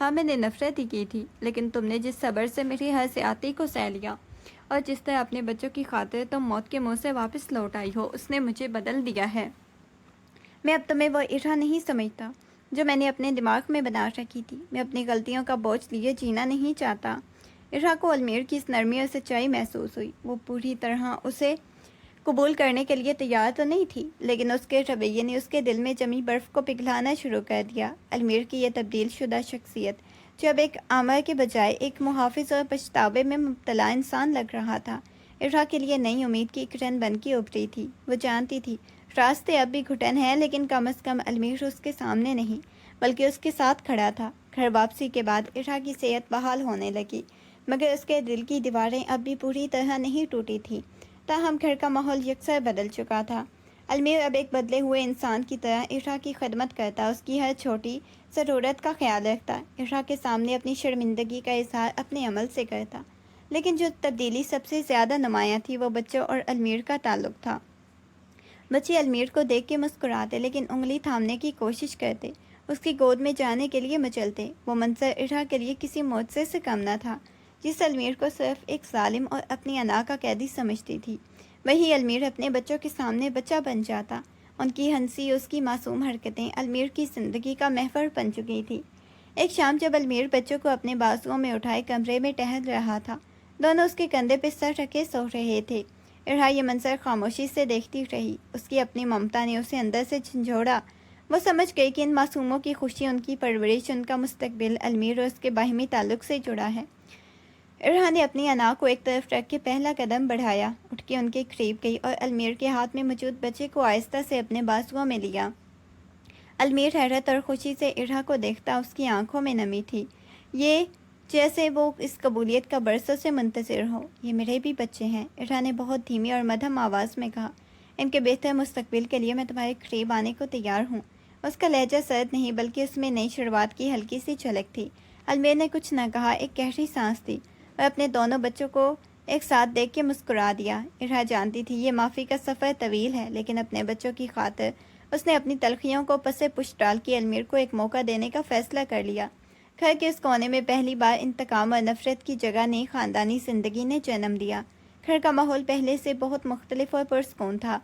ہاں میں نے نفرت ہی کی تھی، لیکن تم نے جس صبر سے میری ہر زیادتی کو سہ لیا اور جس طرح اپنے بچوں کی خاطر تم موت کے منہ سے واپس لوٹ آئی ہو، اس نے مجھے بدل دیا ہے۔ میں اب تمہیں وہ ارہا نہیں سمجھتا جو میں نے اپنے دماغ میں بنا رکھی تھی۔ میں اپنی غلطیوں کا بوجھ لیے جینا نہیں چاہتا۔ ارہا کو المیر کی اس نرمی اور سچائی محسوس ہوئی۔ وہ پوری طرح اسے قبول کرنے کے لیے تیار تو نہیں تھی، لیکن اس کے رویے نے اس کے دل میں جمی برف کو پگھلانا شروع کر دیا۔ المیر کی یہ تبدیل شدہ شخصیت جو اب ایک آمر کے بجائے ایک محافظ اور پچھتاوے میں مبتلا انسان لگ رہا تھا، ارہا کے لیے نئی امید کی کرن بن کے ابھری تھی۔ وہ جانتی تھی راستے اب بھی گھٹن ہیں، لیکن کم از کم المیر اس کے سامنے نہیں بلکہ اس کے ساتھ کھڑا تھا۔ گھر واپسی کے بعد ارہا کی صحت بحال ہونے لگی، مگر اس کے دل کی دیواریں اب بھی پوری طرح نہیں ٹوٹی تھیں۔ تاہم گھر کا ماحول یکسر بدل چکا تھا۔ المیر اب ایک بدلے ہوئے انسان کی طرح ارہا کی خدمت کرتا، اس کی ہر چھوٹی ضرورت کا خیال رکھتا، ارہا کے سامنے اپنی شرمندگی کا اظہار اپنے عمل سے کرتا۔ لیکن جو تبدیلی سب سے زیادہ نمایاں تھی وہ بچوں اور المیر کا تعلق تھا۔ بچے المیر کو دیکھ کے مسکراتے، لیکن انگلی تھامنے کی کوشش کرتے، اس کی گود میں جانے کے لیے مچلتے۔ وہ منظر ارہا کے لیے کسی معجزے سے کم نہ تھا، جس المیر کو صرف ایک ظالم اور اپنی انا کا قیدی سمجھتی تھی، وہی المیر اپنے بچوں کے سامنے بچہ بن جاتا۔ ان کی ہنسی، اس کی معصوم حرکتیں المیر کی زندگی کا محور بن چکی تھی۔ ایک شام جب المیر بچوں کو اپنے بازوؤں میں اٹھائے کمرے میں ٹہل رہا تھا، دونوں اس کے کندھے پہ سر رکھے سو رہے تھے۔ ارہا یہ منظر خاموشی سے دیکھتی رہی۔ اس کی اپنی ممتا نے اسے اندر سے جھنجھوڑا۔ وہ سمجھ گئی کہ ان معصوموں کی خوشی، ان کی پرورش، ان کا مستقبل المیر اور اس کے باہمی تعلق سے جڑا ہے۔ ارہا نے اپنی انا کو ایک طرف رکھ کے پہلا قدم بڑھایا، اٹھ کے ان کے قریب گئی اور المیر کے ہاتھ میں موجود بچے کو آہستہ سے اپنے بازوؤں میں لیا۔ المیر حیرت اور خوشی سے ارہا کو دیکھتا، اس کی آنکھوں میں نمی تھی، یہ جیسے وہ اس قبولیت کا برسوں سے منتظر ہو۔ یہ میرے بھی بچے ہیں، ارہا نے بہت دھیمی اور مدھم آواز میں کہا۔ ان کے بہتر مستقبل کے لیے میں تمہارے قریب آنے کو تیار ہوں۔ اس کا لہجہ سرد نہیں بلکہ اس میں نئی شروعات کی ہلکی سی جھلک تھی۔ المیر نے کچھ نہ کہا، ایک گہری سانس دی اور اپنے دونوں بچوں کو ایک ساتھ دیکھ کے مسکرا دیا۔ ارہا جانتی تھی یہ معافی کا سفر طویل ہے، لیکن اپنے بچوں کی خاطر اس نے اپنی تلخیوں کو پس پش ڈال کے المیر کو ایک موقع دینے کا فیصلہ کر لیا۔ گھر کے اس کونے میں پہلی بار انتقام اور نفرت کی جگہ نئی خاندانی زندگی نے جنم دیا۔ گھر کا ماحول پہلے سے بہت مختلف اور پرسکون تھا۔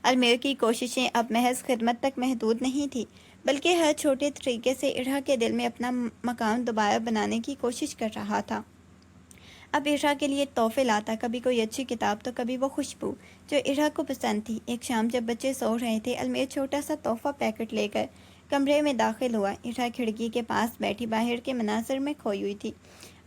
المیر کی کوششیں اب محض خدمت تک محدود نہیں تھیں، بلکہ ہر چھوٹے طریقے سے ارہا کے دل میں اپنا مقام دوبارہ بنانے کی کوشش کر رہا تھا۔ اب ارہا کے لیے تحفے لاتا، کبھی کوئی اچھی کتاب تو کبھی وہ خوشبو جو ارہا کو پسند تھی۔ ایک شام جب بچے سو رہے تھے، المیر چھوٹا سا تحفہ پیکٹ لے کر کمرے میں داخل ہوا۔ ارہا کھڑکی کے پاس بیٹھی باہر کے مناظر میں کھوئی ہوئی تھی۔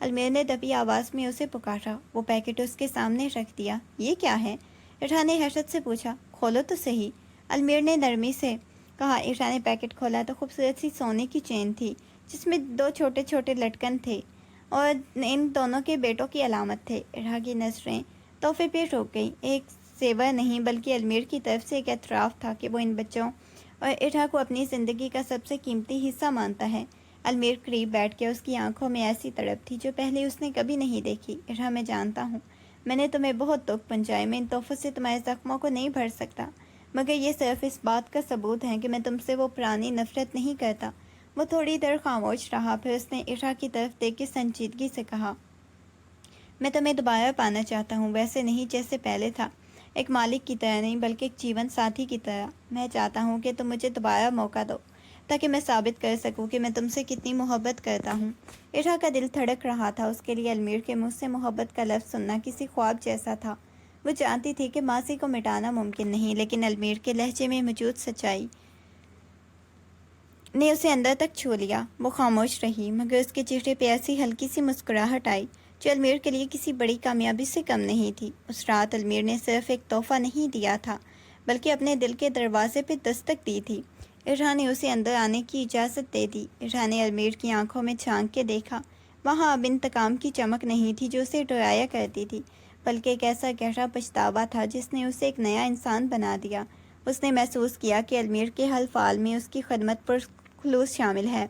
المیر نے دبی آواز میں اسے پکارا۔ وہ پیکٹ اس کے سامنے رکھ دیا۔ یہ کیا ہے؟ ارہا نے حیرت سے پوچھا۔ کھولو تو صحیح، المیر نے نرمی سے کہا۔ ارہا نے پیکٹ کھولا تو خوبصورت سی سونے کی چین تھی، جس میں 2 چھوٹے چھوٹے لٹکن تھے اور ان دونوں کے بیٹوں کی علامت تھے۔ ارہا کی نظریں تحفے پہ رک گئیں۔ ایک زیور نہیں بلکہ المیر کی طرف سے ایک اعتراف تھا کہ وہ ان بچوں اور ارہا کو اپنی زندگی کا سب سے قیمتی حصہ مانتا ہے۔ المیر قریب بیٹھ کے اس کی آنکھوں میں ایسی تڑپ تھی جو پہلے اس نے کبھی نہیں دیکھی۔ ارہا، میں جانتا ہوں میں نے تمہیں بہت دکھ پہنچائے، میں ان تحفوں سے تمہارے زخموں کو نہیں بھر سکتا، مگر یہ صرف اس بات کا ثبوت ہے کہ میں تم سے وہ پرانی نفرت نہیں کرتا۔ وہ تھوڑی دیر خاموش رہا، پھر اس نے ارہا کی طرف دیکھ کے سنجیدگی سے کہا، میں تمہیں دوبارہ پانا چاہتا ہوں، ویسے نہیں جیسے پہلے تھا، ایک مالک کی طرح نہیں بلکہ ایک جیون ساتھی کی طرح۔ میں چاہتا ہوں کہ تم مجھے دوبارہ موقع دو تاکہ میں ثابت کر سکوں کہ میں تم سے کتنی محبت کرتا ہوں۔ ارہا کا دل دھڑک رہا تھا۔ اس کے لیے المیر کے منہ سے محبت کا لفظ سننا کسی خواب جیسا تھا۔ وہ جانتی تھی کہ ماضی کو مٹانا ممکن نہیں، لیکن المیر کے لہجے میں موجود سچائی نے اسے اندر تک چھو لیا۔ وہ خاموش رہی، مگر اس کے چہرے پہ ایسی ہلکی سی مسکراہٹ آئی جو المیر کے لیے کسی بڑی کامیابی سے کم نہیں تھی۔ اس رات المیر نے صرف ایک تحفہ نہیں دیا تھا بلکہ اپنے دل کے دروازے پہ دستک دی تھی۔ ارہا نے اسے اندر آنے کی اجازت دے دی۔ ارہا نے المیر کی آنکھوں میں جھانک کے دیکھا۔ وہاں اب انتقام کی چمک نہیں تھی جو اسے ڈرایا کرتی تھی، بلکہ ایک ایسا گہرا پچھتاوا تھا جس نے اسے ایک نیا انسان بنا دیا۔ اس نے محسوس کیا کہ المیر کے ہر فعل میں اس کی خدمت پر خلوص شامل ہے،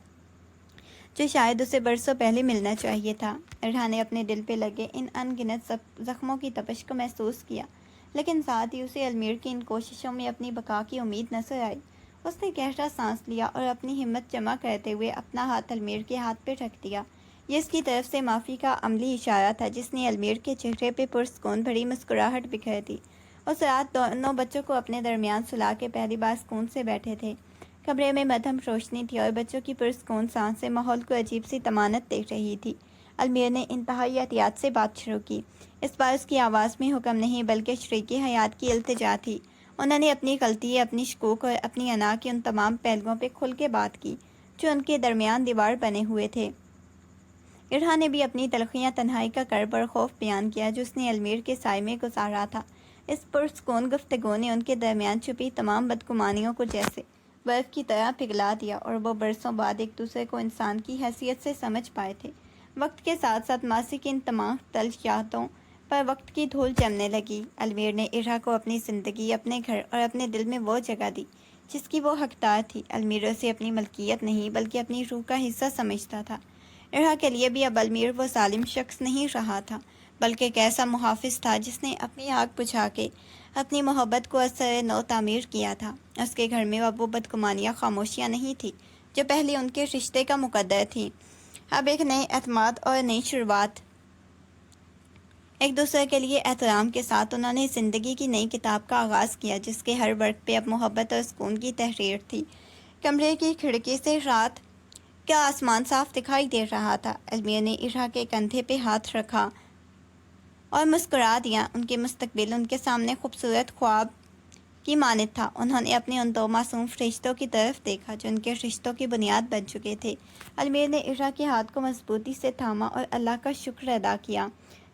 جو شاید اسے برسوں پہلے ملنا چاہیے تھا۔ ارہا نے اپنے دل پہ لگے ان ان گنت زخموں کی تپش کو محسوس کیا، لیکن ساتھ ہی اسے المیر کی ان کوششوں میں اپنی بقا کی امید نظر آئی۔ اس نے گہرا سانس لیا اور اپنی ہمت جمع کرتے ہوئے اپنا ہاتھ علمیر کے ہاتھ پہ رکھ دیا۔ یہ اس کی طرف سے معافی کا عملی اشارہ تھا جس نے علمیر کے چہرے پہ پرسکون بھری مسکراہٹ بکھیر دی۔ اس رات دونوں بچوں کو اپنے درمیان سلا کے پہلی بار سکون سے بیٹھے تھے۔ کمرے میں مدھم روشنی تھی اور بچوں کی پرسکون سانسیں ماحول کو عجیب سی طمانت دے رہی تھی۔ علمیر نے انتہائی احتیاط سے بات شروع کی۔ اس بار اس کی آواز میں حکم نہیں بلکہ شریک حیات کی التجا تھی۔ انہوں نے اپنی غلطی، اپنی شکوک اور اپنی انا کے ان تمام پہلوؤں پہ کھل کے بات کی جو ان کے درمیان دیوار بنے ہوئے تھے۔ ارہا نے بھی اپنی تلخیاں، تنہائی کا کرب اور خوف بیان کیا جو اس نے علمیر کے سائے میں گزارا تھا۔ اس پرسکون گفتگو نے ان کے درمیان چھپی تمام بدگمانیوں کو جیسے برف کی طرح پگھلا دیا اور وہ برسوں بعد ایک دوسرے کو انسان کی حیثیت سے سمجھ پائے تھے۔ وقت کے ساتھ ساتھ ماضی کی ان تمام تلخ یادوں پر وقت کی دھول جمنے لگی۔ علمیر نے ارہا کو اپنی زندگی، اپنے گھر اور اپنے دل میں وہ جگہ دی جس کی وہ حقدار تھی۔ علمیر اسے اپنی ملکیت نہیں بلکہ اپنی روح کا حصہ سمجھتا تھا۔ ارہا کے لیے بھی اب علمیر وہ ظالم شخص نہیں رہا تھا بلکہ ایک ایسا محافظ تھا جس نے اپنی آگ بجھا کے اپنی محبت کو اثر نو تعمیر کیا تھا۔ اس کے گھر میں اب وہ بدگمانیاں، خاموشیاں نہیں تھیں جو پہلے ان کے رشتے کا مقدر تھیں۔ اب ایک نئے اعتماد اور نئی شروعات، ایک دوسرے کے لیے احترام کے ساتھ انہوں نے زندگی کی نئی کتاب کا آغاز کیا جس کے ہر ورق پہ اب محبت اور سکون کی تحریر تھی۔ کمرے کی کھڑکی سے رات کا آسمان صاف دکھائی دے رہا تھا۔ علمیر نے ارہا کے کندھے پہ ہاتھ رکھا اور مسکرا دیا۔ ان کے مستقبل ان کے سامنے خوبصورت خواب کی مانند تھا۔ انہوں نے اپنے ان دو معصوم فرشتوں کی طرف دیکھا جو ان کے رشتوں کی بنیاد بن چکے تھے۔ علمیر نے ارہا کے ہاتھ کو مضبوطی سے تھاما اور اللہ کا شکر ادا کیا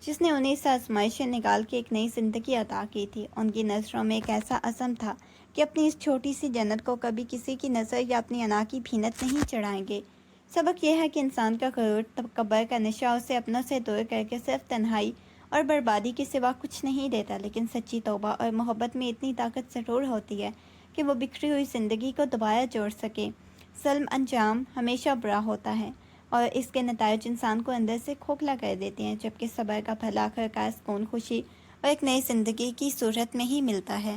جس نے انہیں اس آزمائش سے نکال کے ایک نئی زندگی عطا کی تھی۔ ان کی نظروں میں ایک ایسا عزم تھا کہ اپنی اس چھوٹی سی جنت کو کبھی کسی کی نظر یا اپنی انا کی بھینت نہیں چڑھائیں گے۔ سبق یہ ہے کہ انسان کا غرور، تکبر کا نشہ اسے اپنوں سے دور کر کے صرف تنہائی اور بربادی کے سوا کچھ نہیں دیتا، لیکن سچی توبہ اور محبت میں اتنی طاقت ضرور ہوتی ہے کہ وہ بکھری ہوئی زندگی کو دوبارہ جوڑ سکے۔ ظلم انجام ہمیشہ برا ہوتا ہے اور اس کے نتائج انسان کو اندر سے کھوکھلا کر دیتے ہیں، جبکہ صبر کا پھل آخرکار سکون، خوشی اور ایک نئی زندگی کی صورت میں ہی ملتا ہے۔